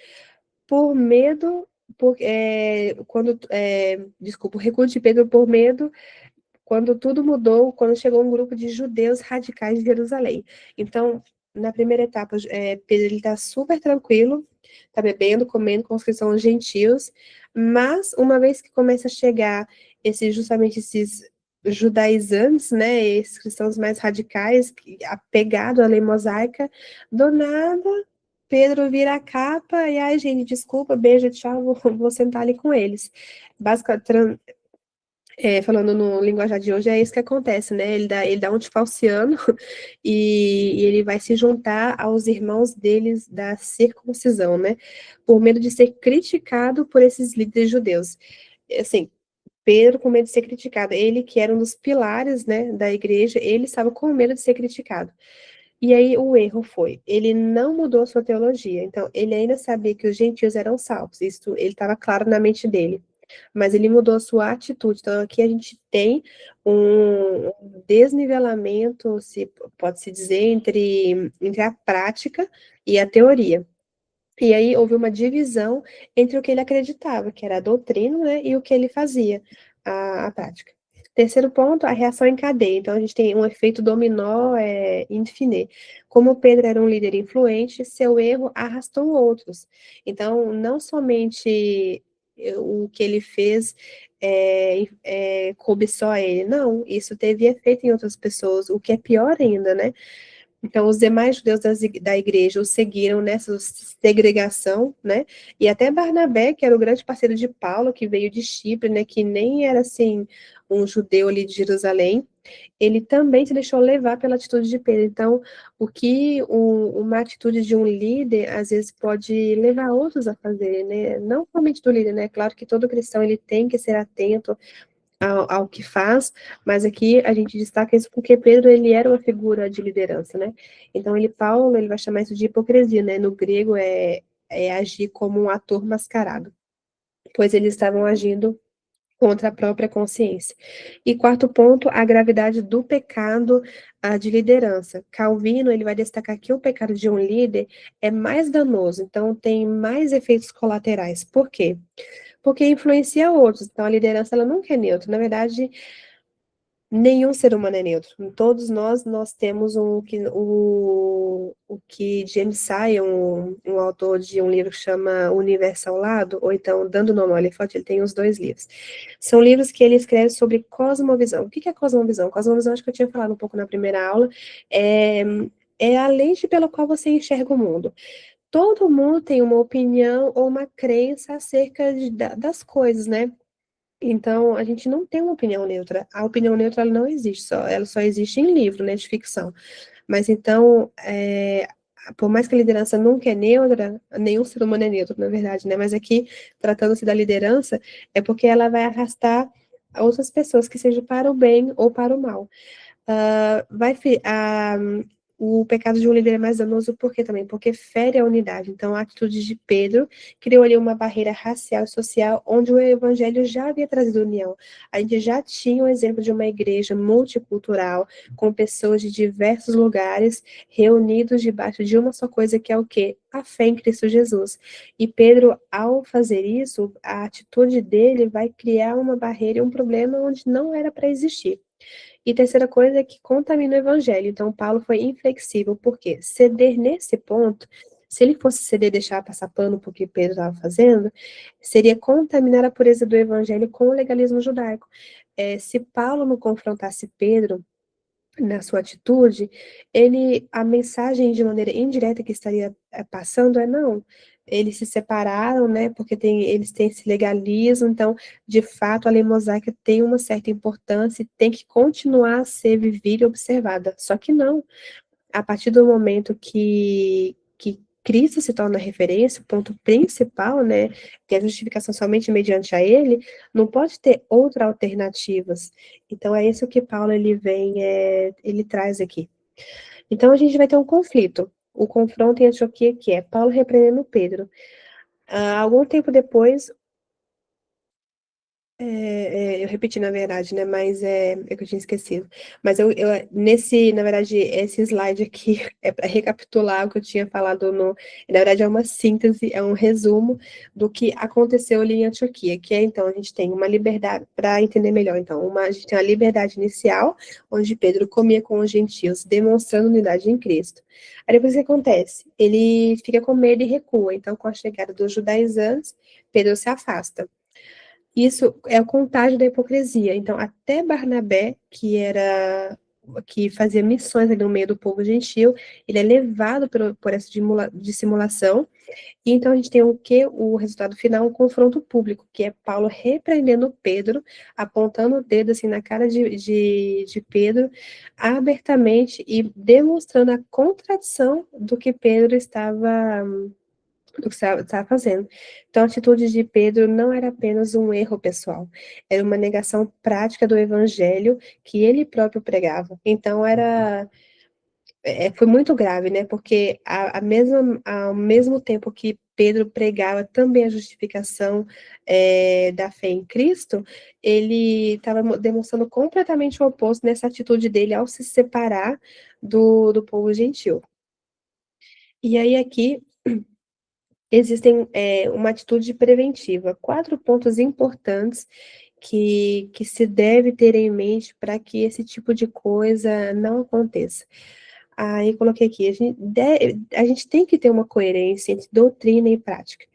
por medo, desculpa, o recuo de Pedro por medo quando tudo mudou, quando chegou um grupo de judeus radicais de Jerusalém. Então, na primeira etapa, Pedro está super tranquilo, está bebendo, comendo com os cristãos gentios, mas uma vez que começa a chegar justamente esses judaizantes, né, esses cristãos mais radicais, apegados à lei mosaica, do nada, Pedro vira a capa e, ai, gente, desculpa, beijo, tchau, vou sentar ali com eles. Basicamente, falando no linguajar de hoje, é isso que acontece, né? Ele dá um de falciano e ele vai se juntar aos irmãos deles da circuncisão, né? Por medo de ser criticado por esses líderes judeus. Assim, Pedro com medo de ser criticado. Ele, que era um dos pilares, né, da igreja, ele estava com medo de ser criticado. E aí o erro foi, ele não mudou sua teologia. Então, ele ainda sabia que os gentios eram salvos. Isso, ele estava claro na mente dele, mas ele mudou a sua atitude. Então, aqui a gente tem um desnivelamento, se pode-se dizer, entre a prática e a teoria. E aí houve uma divisão entre o que ele acreditava, que era a doutrina, né, e o que ele fazia, a prática. Terceiro ponto, a reação em cadeia. Então, a gente tem um efeito dominó infinito. Como Pedro era um líder influente, seu erro arrastou outros. Então, não somente o que ele fez coube só a ele, não, isso teve efeito em outras pessoas, o que é pior ainda, né? Então, os demais judeus da igreja o seguiram nessa segregação, né? E até Barnabé, que era o grande parceiro de Paulo, que veio de Chipre, né? Que nem era, assim, um judeu ali de Jerusalém, ele também se deixou levar pela atitude de Pedro. Então, o que uma atitude de um líder, às vezes, pode levar outros a fazer, né? Não somente do líder, né? Claro que todo cristão, ele tem que ser atento ao que faz, mas aqui a gente destaca isso porque Pedro, ele era uma figura de liderança, né? Então, Paulo, ele vai chamar isso de hipocrisia, né? No grego é agir como um ator mascarado, pois eles estavam agindo contra a própria consciência. E quarto ponto, a gravidade do pecado de liderança. Calvino, ele vai destacar que o pecado de um líder é mais danoso, então tem mais efeitos colaterais. Por quê? Porque influencia outros. Então, a liderança, ela nunca é neutra. Na verdade, nenhum ser humano é neutro. Todos nós temos o que James Sire, um autor de um livro que chama Universo ao Lado, ou então Dando Nome ao Elefante, ele tem os dois livros. São livros que ele escreve sobre cosmovisão. O que é cosmovisão? Cosmovisão, acho que eu tinha falado um pouco na primeira aula, é a lente pela qual você enxerga o mundo. Todo mundo tem uma opinião ou uma crença acerca das coisas, né? Então, a gente não tem uma opinião neutra. A opinião neutra, ela não existe, ela só existe em livro, né, de ficção. Mas então, por mais que a liderança nunca é neutra, nenhum ser humano é neutro, na verdade, né? Mas aqui, tratando-se da liderança, é porque ela vai arrastar outras pessoas, que seja para o bem ou para o mal. O pecado de um líder é mais danoso por quê também? Porque fere a unidade. Então, a atitude de Pedro criou ali uma barreira racial e social, onde o evangelho já havia trazido união. A gente já tinha um exemplo de uma igreja multicultural, com pessoas de diversos lugares, reunidos debaixo de uma só coisa, que é o quê? A fé em Cristo Jesus. E Pedro, ao fazer isso, a atitude dele vai criar uma barreira e um problema onde não era para existir. E terceira coisa é que contamina o evangelho. Então, Paulo foi inflexível, porque ceder nesse ponto, se ele fosse ceder e deixar passar pano por que Pedro estava fazendo, seria contaminar a pureza do evangelho com o legalismo judaico. Se Paulo não confrontasse Pedro na sua atitude, a mensagem de maneira indireta que estaria passando não, eles se separaram, né, porque eles têm esse legalismo, então, de fato, a lei mosaica tem uma certa importância e tem que continuar a ser vivida e observada, só que não. a partir do momento que Cristo se torna referência, o ponto principal, né, que é a justificação somente mediante a ele, não pode ter outras alternativas. Então, é isso que Paulo, ele traz aqui. Então, a gente vai ter um conflito, o confronto em Antioquia, que é Paulo repreendendo Pedro. Algum tempo depois, eu repeti, na verdade, né? Mas é que eu tinha esquecido. Mas na verdade, esse slide aqui é para recapitular o que eu tinha falado na verdade, é uma síntese, é um resumo do que aconteceu ali em Antioquia, que é, então, a gente tem uma liberdade, para entender melhor, então, a gente tem uma liberdade inicial, onde Pedro comia com os gentios, demonstrando unidade em Cristo. Aí depois o que acontece? Ele fica com medo e recua. Então, com a chegada dos judaizantes, Pedro se afasta. Isso é o contágio da hipocrisia. Então, até Barnabé, que fazia missões ali no meio do povo gentil, ele é levado por essa dissimulação. E então a gente tem o quê? O resultado final, um confronto público, que é Paulo repreendendo Pedro, apontando o dedo assim na cara de Pedro, abertamente e demonstrando a contradição do que Pedro estava fazendo. Então, a atitude de Pedro não era apenas um erro pessoal, era uma negação prática do evangelho que ele próprio pregava. Então, foi muito grave, né? Porque ao mesmo tempo que Pedro pregava também a justificação da fé em Cristo, ele estava demonstrando completamente o oposto nessa atitude dele ao se separar do povo gentil. E aí aqui existem uma atitude preventiva. 4 pontos importantes que se deve ter em mente para que esse tipo de coisa não aconteça. Aí coloquei aqui, a gente tem que ter uma coerência entre doutrina e prática.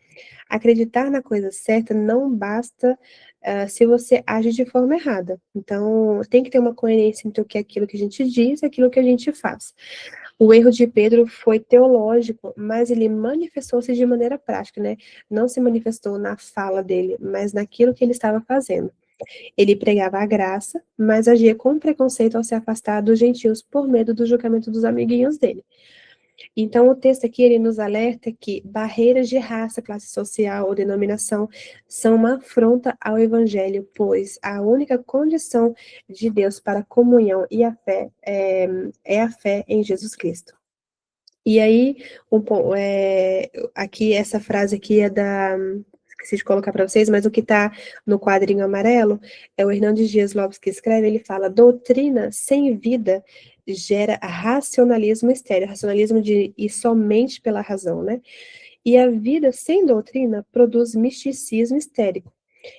Acreditar na coisa certa não basta se você age de forma errada. Então, tem que ter uma coerência entre aquilo que a gente diz e aquilo que a gente faz. O erro de Pedro foi teológico, mas ele manifestou-se de maneira prática, né? Não se manifestou na fala dele, mas naquilo que ele estava fazendo. Ele pregava a graça, mas agia com preconceito ao se afastar dos gentios por medo do julgamento dos amiguinhos dele. Então, o texto aqui, ele nos alerta que barreiras de raça, classe social ou denominação são uma afronta ao evangelho, pois a única condição de Deus para a comunhão e a fé é a fé em Jesus Cristo. E aí, aqui, essa frase aqui esqueci de colocar para vocês, mas o que está no quadrinho amarelo é o Hernandes Dias Lopes que escreve, ele fala, doutrina sem vida gera racionalismo estéril, racionalismo de ir somente pela razão, né? E a vida sem doutrina produz misticismo histérico.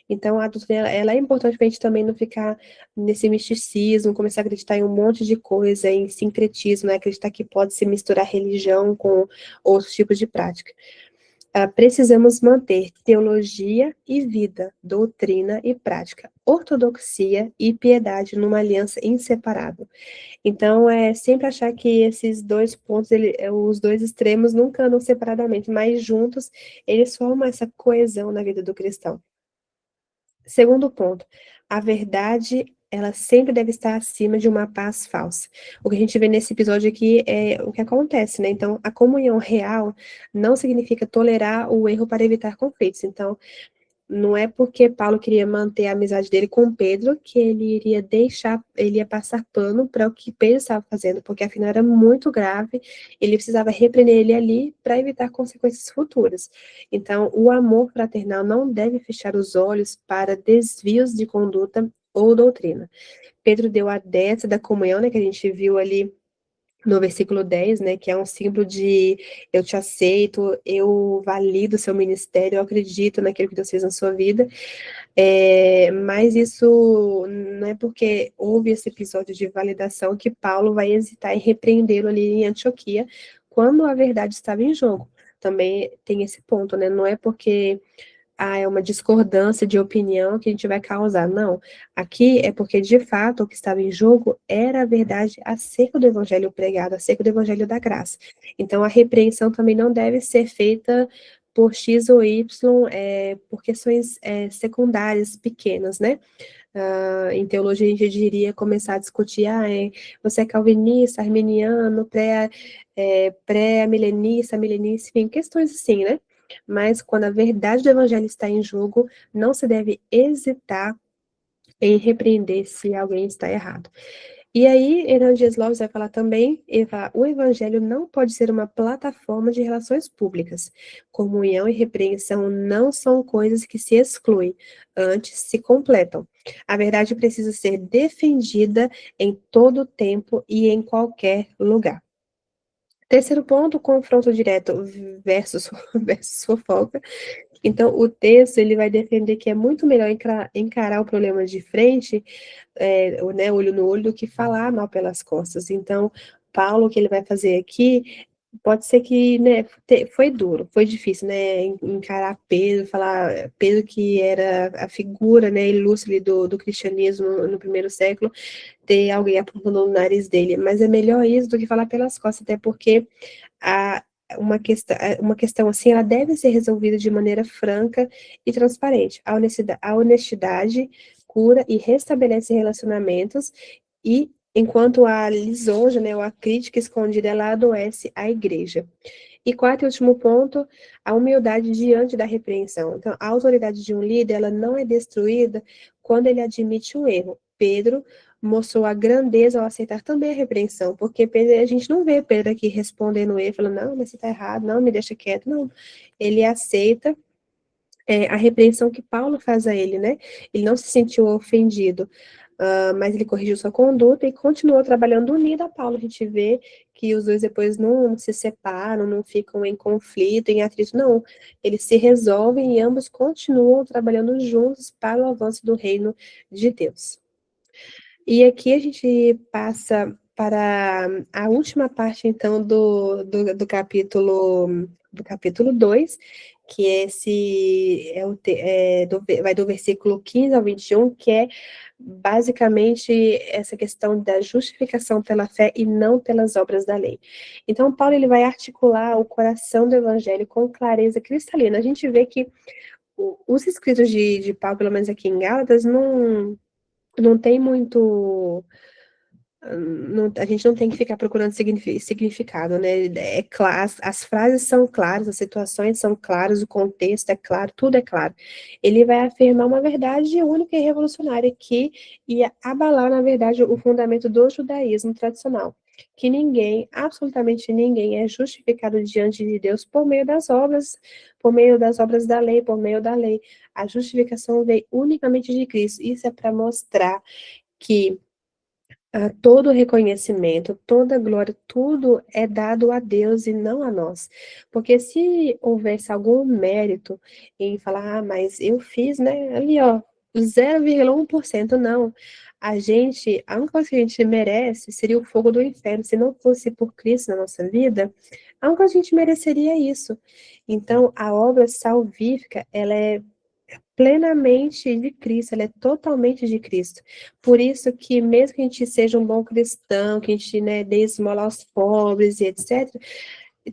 Então, a doutrina, ela é importante para a gente também não ficar nesse misticismo, começar a acreditar em um monte de coisa, em sincretismo, né? Acreditar que pode se misturar religião com outros tipos de prática. Precisamos manter teologia e vida, doutrina e prática, ortodoxia e piedade numa aliança inseparável. Então, é sempre achar que esses 2 pontos, os 2 extremos nunca andam separadamente, mas juntos eles formam essa coesão na vida do cristão. Segundo ponto, a verdade, ela sempre deve estar acima de uma paz falsa. O que a gente vê nesse episódio aqui é o que acontece, né? Então, a comunhão real não significa tolerar o erro para evitar conflitos. Então, não é porque Paulo queria manter a amizade dele com Pedro que ele ia passar pano para o que Pedro estava fazendo, porque afinal era muito grave, ele precisava repreender ele ali para evitar consequências futuras. Então, o amor fraternal não deve fechar os olhos para desvios de conduta ou doutrina. Pedro deu a destra da comunhão, né, que a gente viu ali no versículo 10, né, que é um símbolo de eu te aceito, eu valido o seu ministério, eu acredito naquilo que Deus fez na sua vida, mas isso não é porque houve esse episódio de validação que Paulo vai hesitar em repreendê-lo ali em Antioquia, quando a verdade estava em jogo. Também tem esse ponto, né, não é porque é uma discordância de opinião que a gente vai causar. Não, aqui é porque, de fato, o que estava em jogo era a verdade acerca do evangelho pregado, acerca do evangelho da graça. Então, a repreensão também não deve ser feita por X ou Y, por questões secundárias pequenas, né? Em teologia a gente diria começar a discutir, você é calvinista, arminiano, pré-milenista, milenista, enfim, questões assim, né? Mas quando a verdade do evangelho está em jogo, não se deve hesitar em repreender se alguém está errado. E aí, Hernandes Lopes vai falar também, o evangelho não pode ser uma plataforma de relações públicas. Comunhão e repreensão não são coisas que se excluem, antes se completam. A verdade precisa ser defendida em todo tempo e em qualquer lugar. Terceiro ponto, confronto direto versus fofoca. Então, o texto ele vai defender que é muito melhor encarar o problema de frente, né, olho no olho, do que falar mal pelas costas. Então, Paulo, o que ele vai fazer aqui, pode ser que, né, foi duro, foi difícil, né, encarar Pedro, falar Pedro que era a figura, né, ilustre do cristianismo no primeiro século, ter alguém apontando no nariz dele, mas é melhor isso do que falar pelas costas, até porque a, uma questão assim, ela deve ser resolvida de maneira franca e transparente. A honestidade cura e restabelece relacionamentos, e enquanto a lisonja, né, ou a crítica escondida, ela adoece a igreja. E quarto e último ponto, a humildade diante da repreensão. Então, a autoridade de um líder, ela não é destruída quando ele admite um erro. Pedro mostrou a grandeza ao aceitar também a repreensão, porque Pedro, a gente não vê Pedro aqui respondendo ele, falando, não, mas você está errado, não, me deixa quieto, não. Ele aceita a repreensão que Paulo faz a ele, né? Ele não se sentiu ofendido, mas ele corrigiu sua conduta e continuou trabalhando unido a Paulo. A gente vê que os dois depois não se separam, não ficam em conflito, em atrito, não. Eles se resolvem e ambos continuam trabalhando juntos para o avanço do reino de Deus. E aqui a gente passa para a última parte, então, do capítulo 2, que vai do versículo 15 ao 21, que é basicamente essa questão da justificação pela fé e não pelas obras da lei. Então, Paulo ele vai articular o coração do evangelho com clareza cristalina. A gente vê que os escritos de Paulo, pelo menos aqui em Gálatas, não tem muito. A gente não tem que ficar procurando significado, né? É claro, as frases são claras, as situações são claras, o contexto é claro, tudo é claro. Ele vai afirmar uma verdade única e revolucionária que ia abalar, na verdade, o fundamento do judaísmo tradicional. Que ninguém, absolutamente ninguém, é justificado diante de Deus por meio das obras da lei, por meio da lei. A justificação veio unicamente de Cristo. Isso é para mostrar que todo reconhecimento, toda glória, tudo é dado a Deus e não a nós. Porque se houvesse algum mérito em falar, mas eu fiz, né, ali, ó, 0,1%, não. A única coisa que a gente merece seria o fogo do inferno. Se não fosse por Cristo na nossa vida, a única coisa que a gente mereceria isso. Então, a obra salvífica, ela é plenamente de Cristo, ela é totalmente de Cristo. Por isso que mesmo que a gente seja um bom cristão, que a gente, né, dê esmola aos pobres e etc.,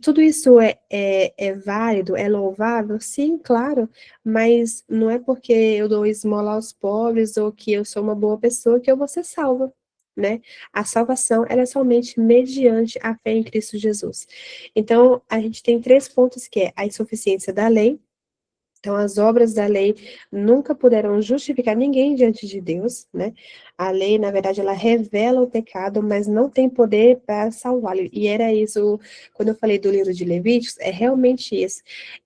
tudo isso é válido, é louvável? Sim, claro, mas não é porque eu dou esmola aos pobres ou que eu sou uma boa pessoa que eu vou ser salva, né? A salvação, ela é somente mediante a fé em Cristo Jesus. Então, a gente tem 3 pontos, que é a insuficiência da lei. Então, as obras da lei nunca puderam justificar ninguém diante de Deus, né? A lei, na verdade, ela revela o pecado, mas não tem poder para salvá-lo. E era isso, quando eu falei do livro de Levíticos, é realmente isso.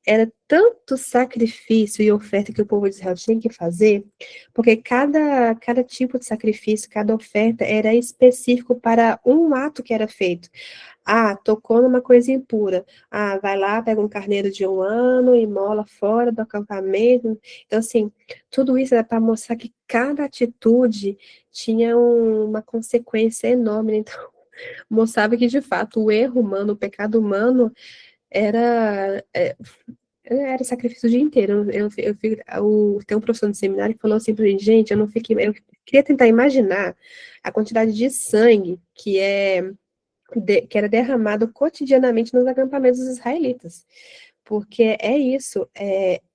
Era tanto sacrifício e oferta que o povo de Israel tinha que fazer, porque cada tipo de sacrifício, cada oferta era específico para um ato que era feito. Tocou numa coisa impura. Vai lá, pega um carneiro de 1 ano, imola fora do acampamento. Então, assim, tudo isso era para mostrar que cada atitude tinha uma consequência enorme, né? Então, mostrava que, de fato, o erro humano, o pecado humano, era sacrifício o dia inteiro. Tem um professor de seminário que falou assim pra gente, eu queria tentar imaginar a quantidade de sangue que era derramado cotidianamente nos acampamentos dos israelitas. porque é isso,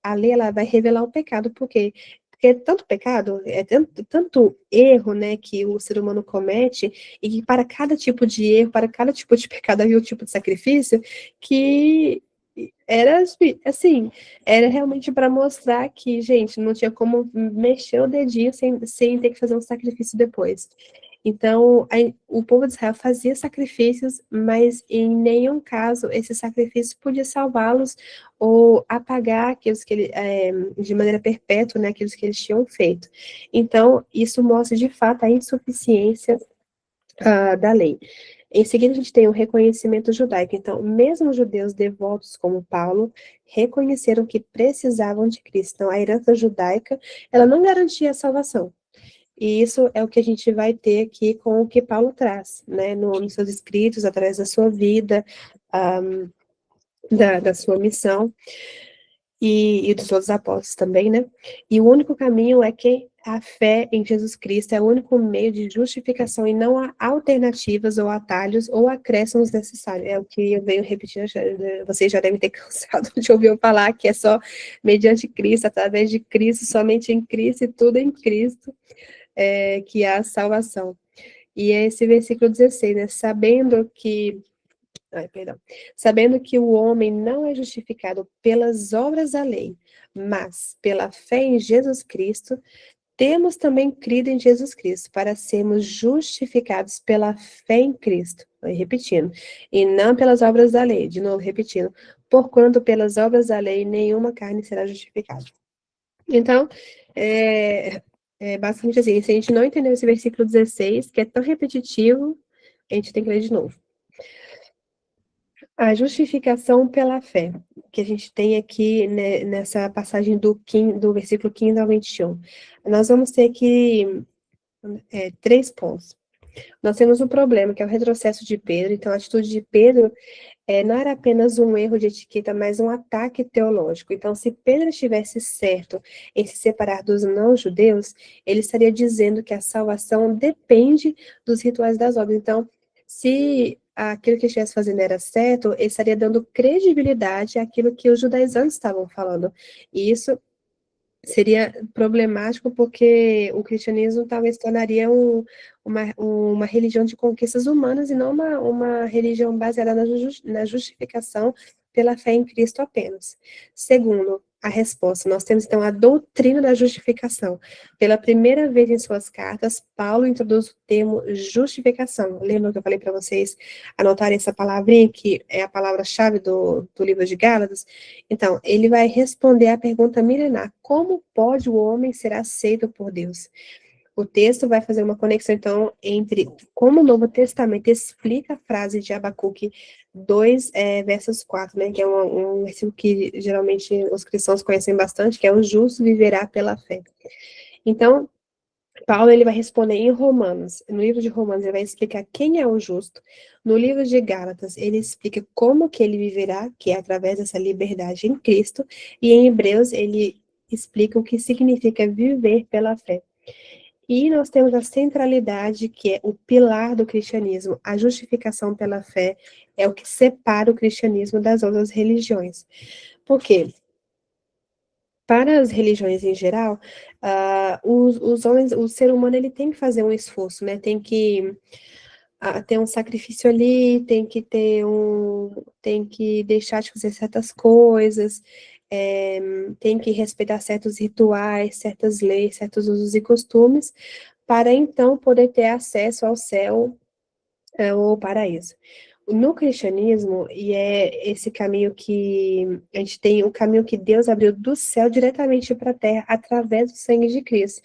a lei ela vai revelar o pecado, porque é tanto pecado, é tanto erro, né, que o ser humano comete, e que para cada tipo de erro, para cada tipo de pecado havia um tipo de sacrifício, que era assim, era realmente para mostrar que, gente, não tinha como mexer o dedinho sem ter que fazer um sacrifício depois. Então, o povo de Israel fazia sacrifícios, mas em nenhum caso esse sacrifício podia salvá-los ou apagar aqueles que de maneira perpétua, né, aqueles que eles tinham feito. Então, isso mostra de fato a insuficiência da lei. Em seguida, a gente tem o reconhecimento judaico. Então, mesmo os judeus devotos como Paulo reconheceram que precisavam de Cristo. Então, a herança judaica, ela não garantia a salvação. E isso é o que a gente vai ter aqui com o que Paulo traz, né, nos seus escritos, através da sua vida, da sua missão, e dos outros apóstolos também, né? E o único caminho é que a fé em Jesus Cristo é o único meio de justificação e não há alternativas ou atalhos ou acréscimos necessários. É o que eu venho repetindo, vocês já devem ter cansado de ouvir eu falar, que é só mediante Cristo, através de Cristo, somente em Cristo e tudo em Cristo, que há salvação. E é esse versículo 16, né? Sabendo que o homem não é justificado pelas obras da lei, mas pela fé em Jesus Cristo, temos também crido em Jesus Cristo, para sermos justificados pela fé em Cristo. Repetindo, e não pelas obras da lei, de novo repetindo, porquanto pelas obras da lei nenhuma carne será justificada. Então, basicamente assim, se a gente não entendeu esse versículo 16, que é tão repetitivo, a gente tem que ler de novo. A justificação pela fé, que a gente tem aqui, né, nessa passagem do versículo 15 ao 21. Nós vamos ter aqui 3 pontos. Nós temos um problema, que é o retrocesso de Pedro. Então, a atitude de Pedro não era apenas um erro de etiqueta, mas um ataque teológico. Então, se Pedro estivesse certo em se separar dos não-judeus, ele estaria dizendo que a salvação depende dos rituais das obras. Então, se aquilo que ele estivesse fazendo era certo, ele estaria dando credibilidade àquilo que os judaizantes estavam falando. E isso seria problemático porque o cristianismo talvez tornaria uma religião de conquistas humanas e não uma religião baseada na justificação pela fé em Cristo apenas. Segundo, a resposta, nós temos então a doutrina da justificação. Pela primeira vez em suas cartas, Paulo introduz o termo justificação. Lembra que eu falei para vocês anotarem essa palavrinha, que é a palavra-chave do livro de Gálatas? Então, ele vai responder à pergunta milenar: como pode o homem ser aceito por Deus? O texto vai fazer uma conexão, então, entre como o Novo Testamento explica a frase de Abacuque 2, versos 4, né, que é um versículo que geralmente os cristãos conhecem bastante, que é: o justo viverá pela fé. Então, Paulo ele vai responder em Romanos. No livro de Romanos ele vai explicar quem é o justo. No livro de Gálatas ele explica como que ele viverá, que é através dessa liberdade em Cristo. E em Hebreus ele explica o que significa viver pela fé. E nós temos a centralidade, que é o pilar do cristianismo. A justificação pela fé é o que separa o cristianismo das outras religiões. Por quê? Para as religiões em geral, os homens, o ser humano ele tem que fazer um esforço, né? Tem que ter um sacrifício ali, tem que deixar de fazer certas coisas, tem que respeitar certos rituais, certas leis, certos usos e costumes, para então poder ter acesso ao céu ou ao paraíso. No cristianismo, e é esse caminho que a gente tem, o caminho que Deus abriu do céu diretamente para a terra, através do sangue de Cristo.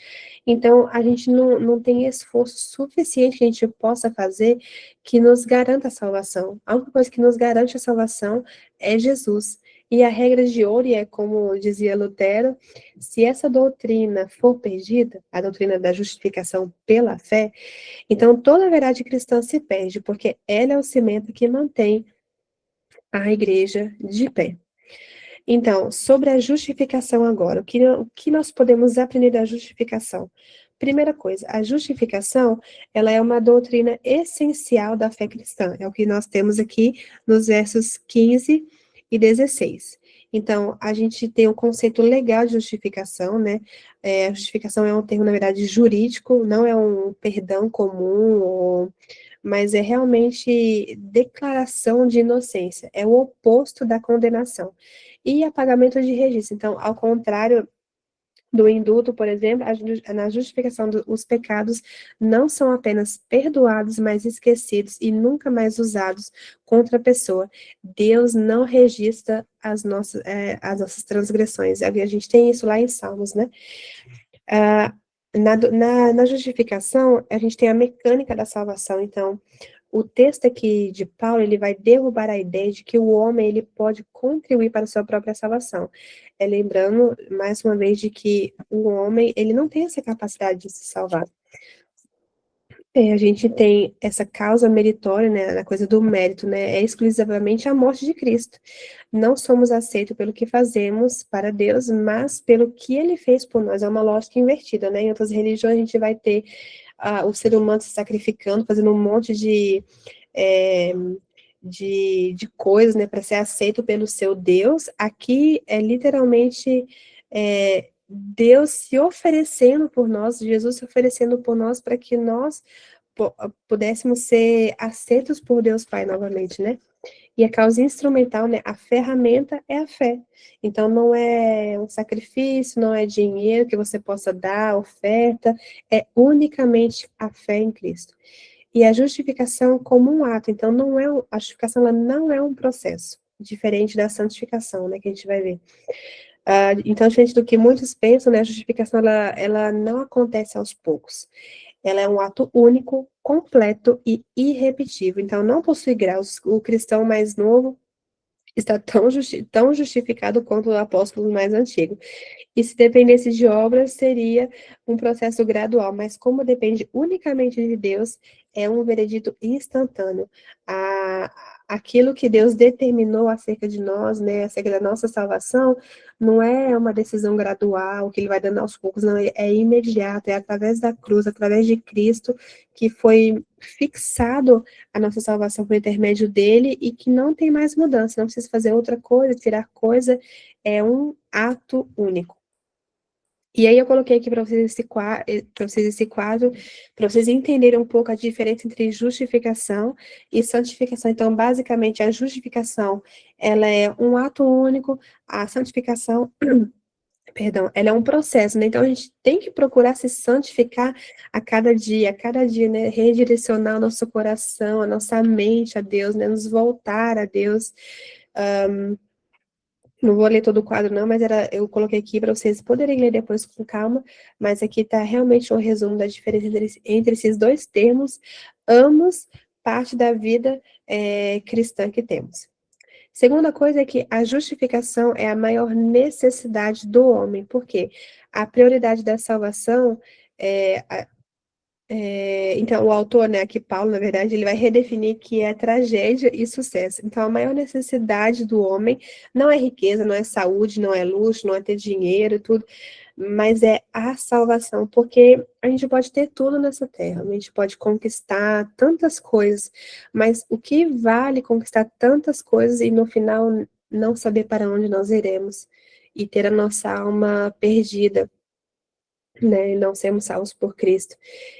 Então, a gente não tem esforço suficiente que a gente possa fazer que nos garanta a salvação. A única coisa que nos garante a salvação é Jesus. E a regra de ouro, e é como dizia Lutero, se essa doutrina for perdida, a doutrina da justificação pela fé, então toda a verdade cristã se perde, porque ela é o cimento que mantém a igreja de pé. Então, sobre a justificação agora, o que nós podemos aprender da justificação? Primeira coisa, a justificação, ela é uma doutrina essencial da fé cristã, é o que nós temos aqui nos versos 15 e 16. Então, a gente tem um conceito legal de justificação, né? A justificação é um termo, na verdade, jurídico, não é um perdão comum, mas é realmente declaração de inocência, é o oposto da condenação. E apagamento de registro. Então, ao contrário do indulto, por exemplo, na justificação dos pecados não são apenas perdoados, mas esquecidos e nunca mais usados contra a pessoa. Deus não registra as nossas transgressões. A gente tem isso lá em Salmos, né? Na justificação, a gente tem a mecânica da salvação. Então, o texto aqui de Paulo, ele vai derrubar a ideia de que o homem, ele pode contribuir para a sua própria salvação. Lembrando, mais uma vez, de que o homem, ele não tem essa capacidade de se salvar. A gente tem essa causa meritória, né, na coisa do mérito, né, é exclusivamente a morte de Cristo. Não somos aceitos pelo que fazemos para Deus, mas pelo que Ele fez por nós. É uma lógica invertida, né? Em outras religiões a gente vai ter o ser humano se sacrificando, fazendo um monte de coisas, né, para ser aceito pelo seu Deus. Aqui é literalmente Deus se oferecendo por nós, Jesus se oferecendo por nós para que nós pudéssemos ser aceitos por Deus Pai novamente, né? E a causa instrumental, né? A ferramenta é a fé. Então, não é um sacrifício, não é dinheiro que você possa dar, oferta, é unicamente a fé em Cristo. E a justificação como um ato. Então, a justificação ela não é um processo, diferente da santificação, né? Que a gente vai ver. Então, diferente do que muitos pensam, né? A justificação ela não acontece aos poucos. Ela é um ato único, completo e irrepetível. Então, não possui graus. O cristão mais novo está tão justificado quanto o apóstolo mais antigo. E se dependesse de obras, seria um processo gradual, mas como depende unicamente de Deus, é um veredito instantâneo. Aquilo que Deus determinou acerca de nós, né, acerca da nossa salvação, não é uma decisão gradual, que ele vai dando aos poucos, não, é imediato, é através da cruz, através de Cristo, que foi fixado a nossa salvação por intermédio dele e que não tem mais mudança, não precisa fazer outra coisa, tirar coisa, é um ato único. E aí eu coloquei aqui para vocês esse quadro, para vocês entenderem um pouco a diferença entre justificação e santificação. Então, basicamente, a justificação, ela é um ato único, a santificação, perdão, ela é um processo, né? Então, a gente tem que procurar se santificar a cada dia, né? Redirecionar o nosso coração, a nossa mente a Deus, né? Nos voltar a Deus. Não vou ler todo o quadro, não, mas eu coloquei aqui para vocês poderem ler depois com calma, mas aqui está realmente um resumo da diferença entre esses dois termos, ambos parte da vida cristã que temos. Segunda coisa é que a justificação é a maior necessidade do homem, porque a prioridade da salvação então, o autor, né, aqui Paulo, na verdade, ele vai redefinir que é tragédia e sucesso. Então, a maior necessidade do homem não é riqueza, não é saúde, não é luxo, não é ter dinheiro, tudo, mas é a salvação, porque a gente pode ter tudo nessa terra, a gente pode conquistar tantas coisas, mas o que vale conquistar tantas coisas e no final não saber para onde nós iremos e ter a nossa alma perdida, né, e não sermos salvos por Cristo.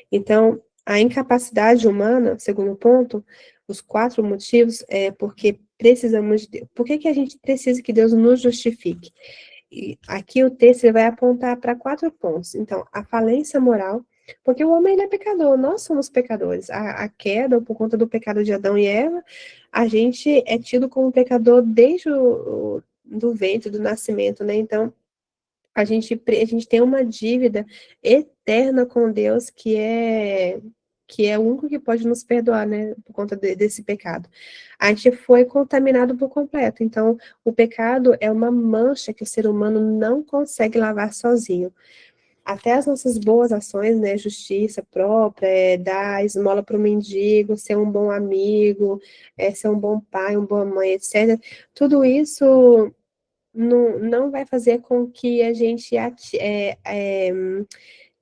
Então, a incapacidade humana, segundo ponto, os 4 motivos é porque precisamos de Deus. Por que a gente precisa que Deus nos justifique? E aqui o texto vai apontar para 4 pontos. Então, a falência moral, porque o homem ele é pecador, nós somos pecadores. A queda, por conta do pecado de Adão e Eva, a gente é tido como pecador desde do ventre, do nascimento, né? Então, a gente tem uma dívida eterna com Deus que é o único que pode nos perdoar, né, por conta desse pecado. A gente foi contaminado por completo, então o pecado é uma mancha que o ser humano não consegue lavar sozinho. Até as nossas boas ações, né, justiça própria, dar esmola para o mendigo, ser um bom amigo, ser um bom pai, uma boa mãe, etc. Tudo isso não vai fazer com que a gente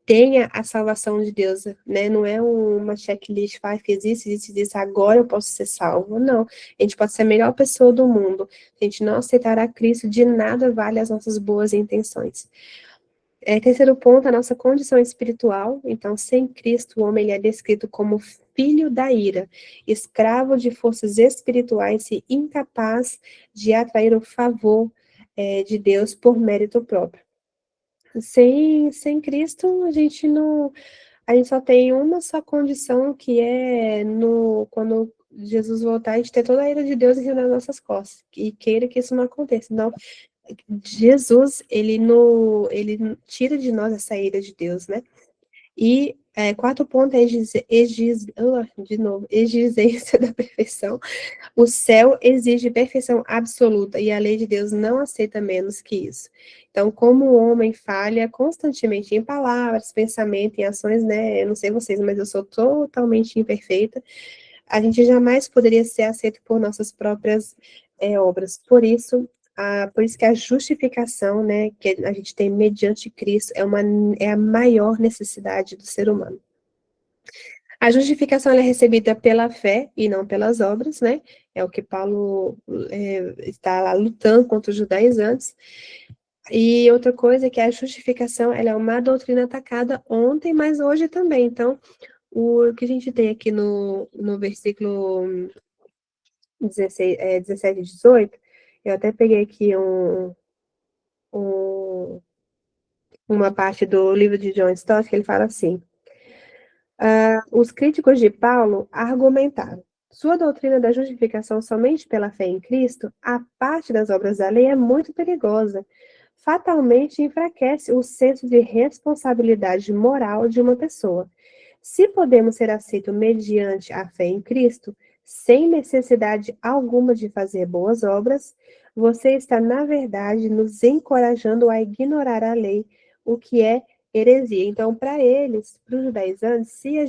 tenha a salvação de Deus, né? Não é uma checklist, fiz isso, agora eu posso ser salvo. Não, a gente pode ser a melhor pessoa do mundo. Se a gente não aceitar a Cristo, de nada vale as nossas boas intenções. Terceiro ponto, a nossa condição espiritual. Então, sem Cristo, o homem ele é descrito como filho da ira, escravo de forças espirituais e incapaz de atrair o favor de Deus por mérito próprio. Sem Cristo, a gente só tem uma só condição, que é quando Jesus voltar, a gente ter toda a ira de Deus em cima das nossas costas, e queira que isso não aconteça. Então, Jesus, ele tira de nós essa ira de Deus, né? E quarto ponto é exigência da perfeição. O céu exige perfeição absoluta e a lei de Deus não aceita menos que isso. Então, como o homem falha constantemente em palavras, pensamento, em ações, né? Eu não sei vocês, mas eu sou totalmente imperfeita. A gente jamais poderia ser aceito por nossas próprias obras. Por isso que a justificação, né, que a gente tem mediante Cristo é a maior necessidade do ser humano. A justificação ela é recebida pela fé e não pelas obras, né? É o que Paulo está lá lutando contra os judaizantes. E outra coisa é que a justificação ela é uma doutrina atacada ontem, mas hoje também. Então, o que a gente tem aqui no versículo 17 e 18, eu até peguei aqui uma parte do livro de John Stott, que ele fala assim: os críticos de Paulo argumentaram: sua doutrina da justificação somente pela fé em Cristo, a parte das obras da lei, é muito perigosa. Fatalmente enfraquece o senso de responsabilidade moral de uma pessoa. Se podemos ser aceitos mediante a fé em Cristo, sem necessidade alguma de fazer boas obras, você está, na verdade, nos encorajando a ignorar a lei, o que é heresia. Então, para eles, para os judaizantes, se a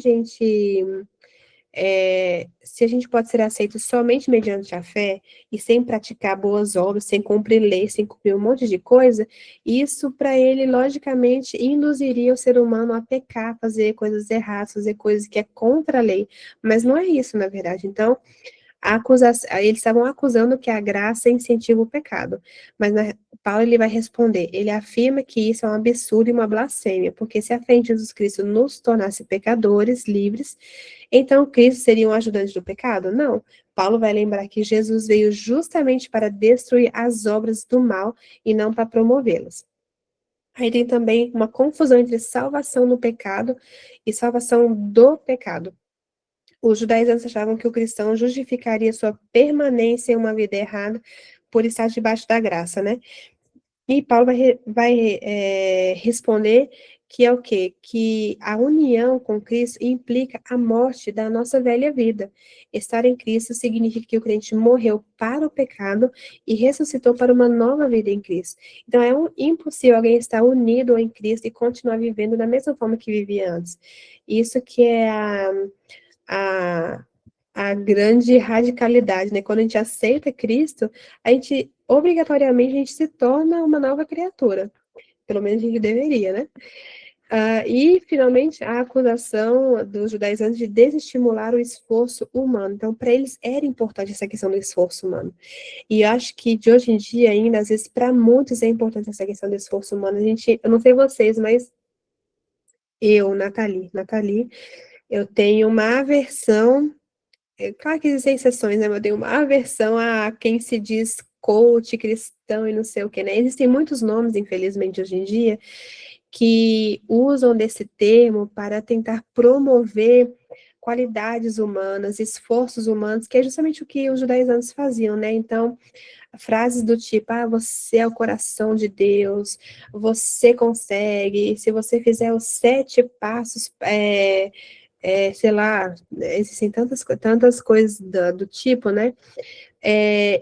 gente pode ser aceito somente mediante a fé e sem praticar boas obras, sem cumprir lei, sem cumprir um monte de coisa, isso para ele, logicamente, induziria o ser humano a pecar, fazer coisas erradas, fazer coisas que é contra a lei. Mas não é isso, na verdade. Então, eles estavam acusando que a graça incentiva o pecado, mas Paulo ele vai responder, ele afirma que isso é um absurdo e uma blasfêmia, porque se a fé em Jesus Cristo nos tornasse pecadores, livres, então Cristo seria um ajudante do pecado? Não. Paulo vai lembrar que Jesus veio justamente para destruir as obras do mal e não para promovê-las. Aí tem também uma confusão entre salvação no pecado e salvação do pecado. Os judaizantes achavam que o cristão justificaria sua permanência em uma vida errada por estar debaixo da graça, né? E Paulo vai responder que é o quê? Que a união com Cristo implica a morte da nossa velha vida. Estar em Cristo significa que o crente morreu para o pecado e ressuscitou para uma nova vida em Cristo. Então é impossível alguém estar unido em Cristo e continuar vivendo da mesma forma que vivia antes. Isso que é a grande radicalidade, né? Quando a gente aceita Cristo, obrigatoriamente, a gente se torna uma nova criatura. Pelo menos a gente deveria, né? E, finalmente, a acusação dos judaizantes de desestimular o esforço humano. Então, para eles era importante essa questão do esforço humano. E eu acho que, de hoje em dia, ainda, às vezes, para muitos é importante essa questão do esforço humano. Eu não sei vocês, mas Nathalie, eu tenho uma aversão. Claro que existem exceções, né? Mas eu tenho uma aversão a quem se diz coach, cristão e não sei o que, né? Existem muitos nomes, infelizmente, hoje em dia, que usam desse termo para tentar promover qualidades humanas, esforços humanos, que é justamente o que os judaizantes faziam, né? Então, frases do tipo, você é o coração de Deus, você consegue, se você fizer os 7 passos, sei lá, existem tantas coisas do tipo, né?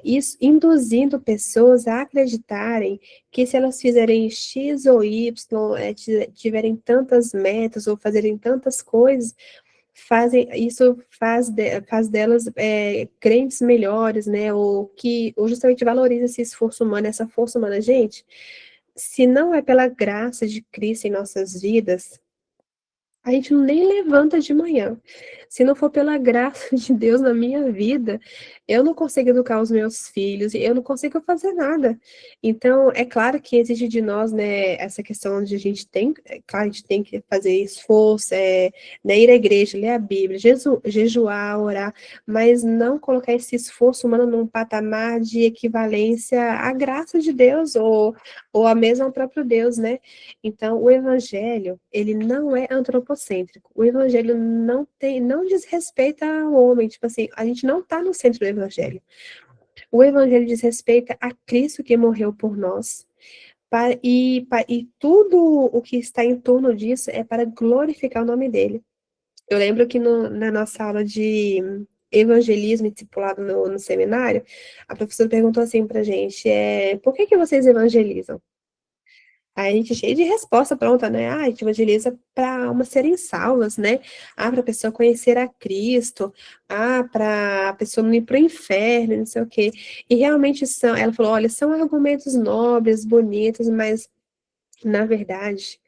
Isso induzindo pessoas a acreditarem que se elas fizerem X ou Y, tiverem tantas metas ou fazerem tantas coisas, isso faz delas crentes melhores, né? Ou justamente valoriza esse esforço humano, essa força humana. Gente, se não é pela graça de Cristo em nossas vidas, A gente nem levanta de manhã. Se não for pela graça de Deus na minha vida, eu não consigo educar os meus filhos, eu não consigo fazer nada. Então, é claro que exige de nós, né, essa questão de a gente tem, é claro, a gente tem que fazer esforço, né, ir à igreja, ler a Bíblia, jejuar, orar, mas não colocar esse esforço humano num patamar de equivalência à graça de Deus ou a mesma ao próprio Deus, né? Então, o evangelho, ele não é antropocêntrico. O evangelho não diz respeito ao homem. Tipo assim, a gente não está no centro do evangelho. O evangelho diz respeito a Cristo que morreu por nós. E tudo o que está em torno disso é para glorificar o nome dele. Eu lembro que na nossa aula de evangelismo e discipulado no seminário, a professora perguntou assim pra gente, por que vocês evangelizam? Aí a gente é cheio de resposta pronta, né? Ah, a gente evangeliza para almas serem salvas, né? Ah, para a pessoa conhecer a Cristo. Ah, para a pessoa não ir para o inferno, não sei o quê. E realmente são, ela falou, olha, são argumentos nobres, bonitos, mas, na verdade,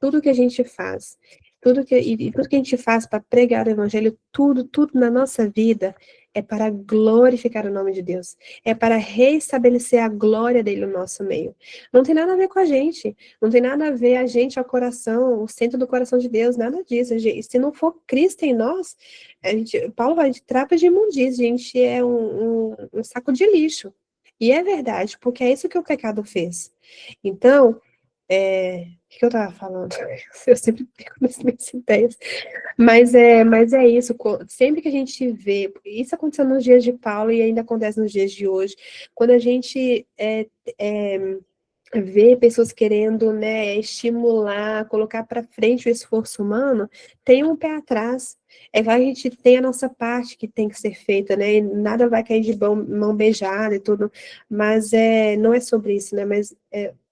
tudo que a gente faz, tudo que a gente faz para pregar o evangelho, tudo na nossa vida é para glorificar o nome de Deus, é para restabelecer a glória dele no nosso meio. Não tem nada a ver com a gente, não tem nada a ver a gente ao coração, o centro do coração de Deus, nada disso. Se não for Cristo em nós, Paulo vai de trapa de imundícia, a gente é um saco de lixo. E é verdade, porque é isso que o pecado fez. Então, o que eu estava falando? Eu sempre fico nas minhas ideias. Mas é isso. Sempre que a gente vê, isso aconteceu nos dias de Paulo e ainda acontece nos dias de hoje, quando a gente vê pessoas querendo, né, estimular, colocar para frente o esforço humano, tem um pé atrás. É claro que a gente tem a nossa parte que tem que ser feita, né? E nada vai cair de mão beijada e tudo, mas não é sobre isso, né? Mas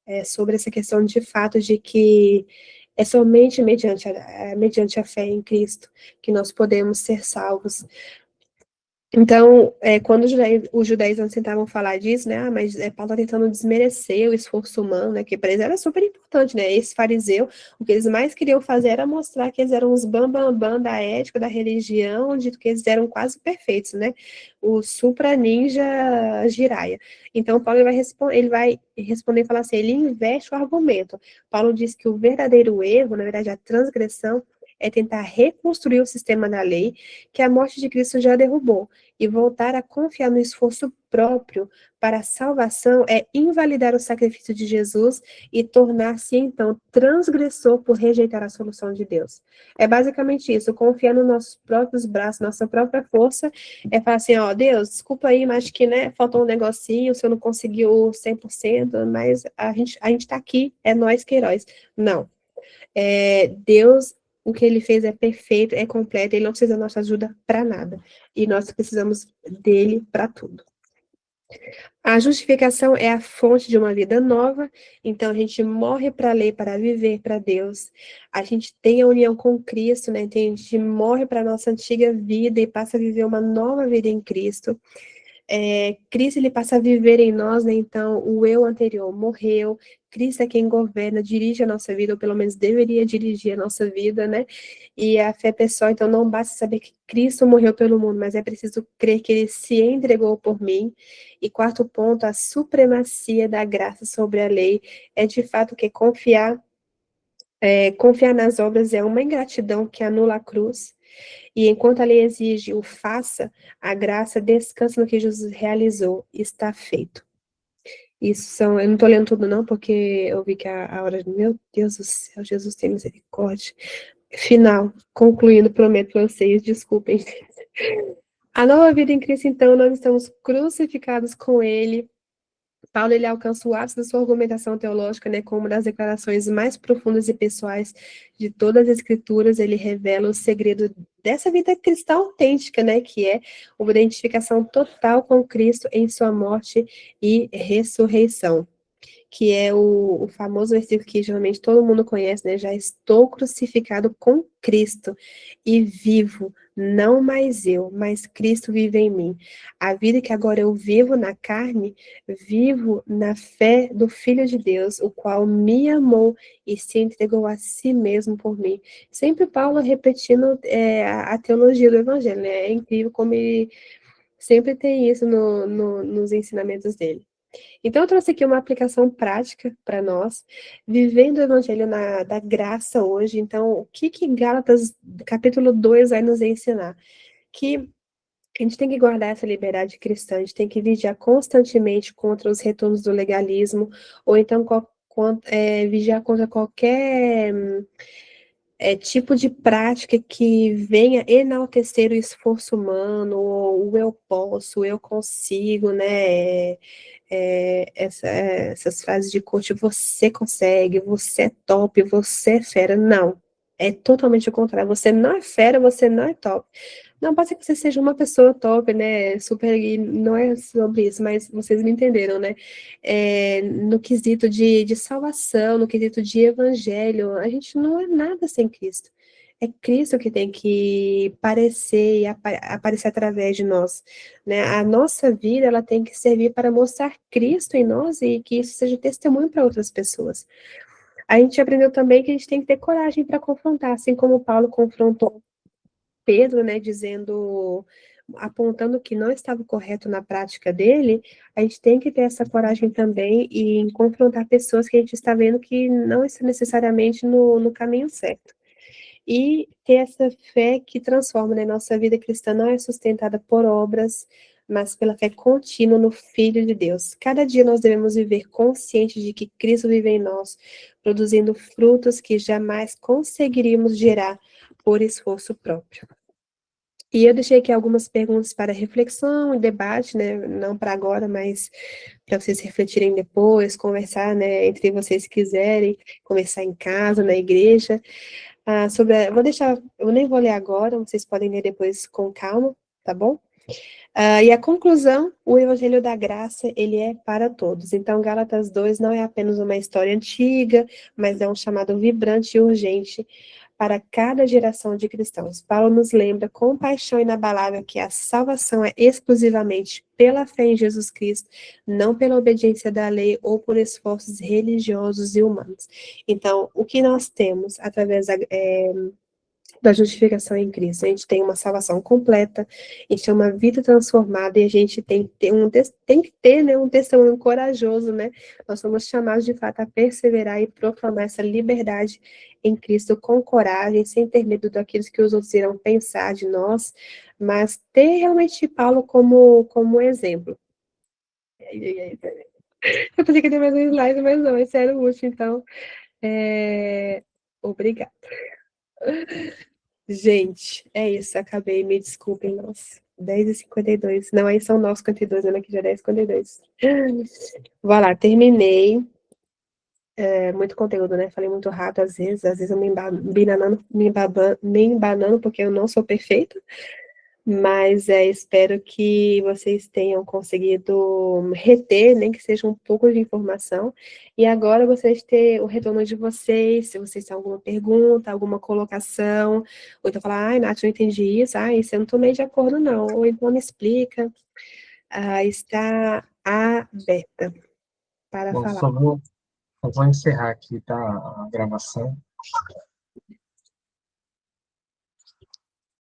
é sobre essa questão de fato de que é somente mediante a fé em Cristo que nós podemos ser salvos. Então, quando os judaizantes tentavam falar disso, né, mas Paulo está tentando desmerecer o esforço humano, né, que para eles era super importante, né, esse fariseu, o que eles mais queriam fazer era mostrar que eles eram os bambambam da ética, da religião, de que eles eram quase perfeitos, né, o supra ninja Jiraya. Então, Paulo ele vai responder e falar assim, ele inverte o argumento. Paulo diz que o verdadeiro erro, na verdade, a transgressão, é tentar reconstruir o sistema da lei que a morte de Cristo já derrubou, e voltar a confiar no esforço próprio para a salvação é invalidar o sacrifício de Jesus e tornar-se, então, transgressor por rejeitar a solução de Deus. É basicamente isso, confiar nos nossos próprios braços, nossa própria força, é falar assim, ó, Deus, desculpa aí, mas que, né, faltou um negocinho, o senhor não conseguiu 100%, mas a gente tá aqui, é nós que heróis. Não. Deus, o que ele fez é perfeito, é completo, ele não precisa da nossa ajuda para nada. E nós precisamos dele para tudo. A justificação é a fonte de uma vida nova, então a gente morre para a lei, para viver para Deus. A gente tem a união com Cristo, né? Então a gente morre para a nossa antiga vida e passa a viver uma nova vida em Cristo. Cristo, ele passa a viver em nós, né? Então o eu anterior morreu, Cristo é quem governa, dirige a nossa vida, ou pelo menos deveria dirigir a nossa vida, né? E a fé pessoal, então não basta saber que Cristo morreu pelo mundo, mas é preciso crer que ele se entregou por mim. E quarto ponto, a supremacia da graça sobre a lei é de fato que confiar nas obras é uma ingratidão que anula a cruz. E enquanto a lei exige o faça, a graça descansa no que Jesus realizou, está feito. Eu não estou lendo tudo não, porque eu vi que a hora, meu Deus do céu, Jesus tem misericórdia. Final, concluindo, prometo para vocês, desculpem. A nova vida em Cristo, então, nós estamos crucificados com Ele. Paulo, ele alcança o ápice da sua argumentação teológica, né, como uma das declarações mais profundas e pessoais de todas as escrituras. Ele revela o segredo dessa vida cristã autêntica, né, que é uma identificação total com Cristo em sua morte e ressurreição. que é o famoso versículo que geralmente todo mundo conhece, né? Já estou crucificado com Cristo e vivo, não mais eu, mas Cristo vive em mim. A vida que agora eu vivo na carne, vivo na fé do Filho de Deus, o qual me amou e se entregou a si mesmo por mim. Sempre Paulo repetindo a teologia do Evangelho, né? É incrível como ele sempre tem isso nos ensinamentos dele. Então, eu trouxe aqui uma aplicação prática para nós, vivendo o Evangelho da graça hoje. Então, o que Gálatas, capítulo 2, vai nos ensinar? Que a gente tem que guardar essa liberdade cristã, a gente tem que vigiar constantemente contra os retornos do legalismo, ou então vigiar contra qualquer tipo de prática que venha enaltecer o esforço humano, ou o eu posso, o eu consigo, né? Essas frases de coach, você consegue, você é top, você é fera. Não, é totalmente o contrário. Você não é fera, você não é top. Não, pode ser que você seja uma pessoa top, né? Super, e não é sobre isso, mas vocês me entenderam, né? No quesito de salvação, no quesito de evangelho, a gente não é nada sem Cristo. É Cristo que tem que parecer e aparecer através de nós, né? A nossa vida, ela tem que servir para mostrar Cristo em nós e que isso seja testemunho para outras pessoas. A gente aprendeu também que a gente tem que ter coragem para confrontar, assim como Paulo confrontou Pedro, né, apontando que não estava correto na prática dele, a gente tem que ter essa coragem também em confrontar pessoas que a gente está vendo que não estão necessariamente no caminho certo. E ter essa fé que transforma, né? Nossa vida cristã não é sustentada por obras, mas pela fé contínua no Filho de Deus. Cada dia nós devemos viver conscientes de que Cristo vive em nós, produzindo frutos que jamais conseguiríamos gerar por esforço próprio. E eu deixei aqui algumas perguntas para reflexão e debate, né? Não para agora, mas para vocês refletirem depois, conversar, né? Entre vocês se quiserem, conversar em casa, na igreja. Eu nem vou ler agora, vocês podem ler depois com calma, tá bom? E a conclusão, o Evangelho da Graça, ele é para todos. Então, Gálatas 2 não é apenas uma história antiga, mas é um chamado vibrante e urgente para cada geração de cristãos. Paulo nos lembra com paixão inabalável que a salvação é exclusivamente pela fé em Jesus Cristo, não pela obediência da lei ou por esforços religiosos e humanos. Então, o que nós temos através da justificação em Cristo? A gente tem uma salvação completa, a gente tem uma vida transformada e a gente tem que ter, né, um testemunho corajoso, né? Nós somos chamados de fato a perseverar e proclamar essa liberdade em Cristo com coragem, sem ter medo daqueles que os outros irão pensar de nós, mas ter realmente Paulo como exemplo. Eu pensei que ia ter mais um slide, mas não, esse era o último, então. Obrigada. Gente, é isso, acabei, me desculpem, nossa. 10h52. Não, aí são 9h52, né? Que já é 10h52. Vai lá, terminei. Muito conteúdo, né? Falei muito rápido às vezes eu me embanando, porque eu não sou perfeita. Mas espero que vocês tenham conseguido reter, nem que seja um pouco de informação. E agora eu gostaria de ter o retorno de vocês, se vocês têm alguma pergunta, alguma colocação, ou então falar, ai, Nath, não entendi isso, isso eu não estou meio de acordo, não. Ou então me explica. Está aberta para Bom, falar. só vou encerrar aqui, tá, a gravação.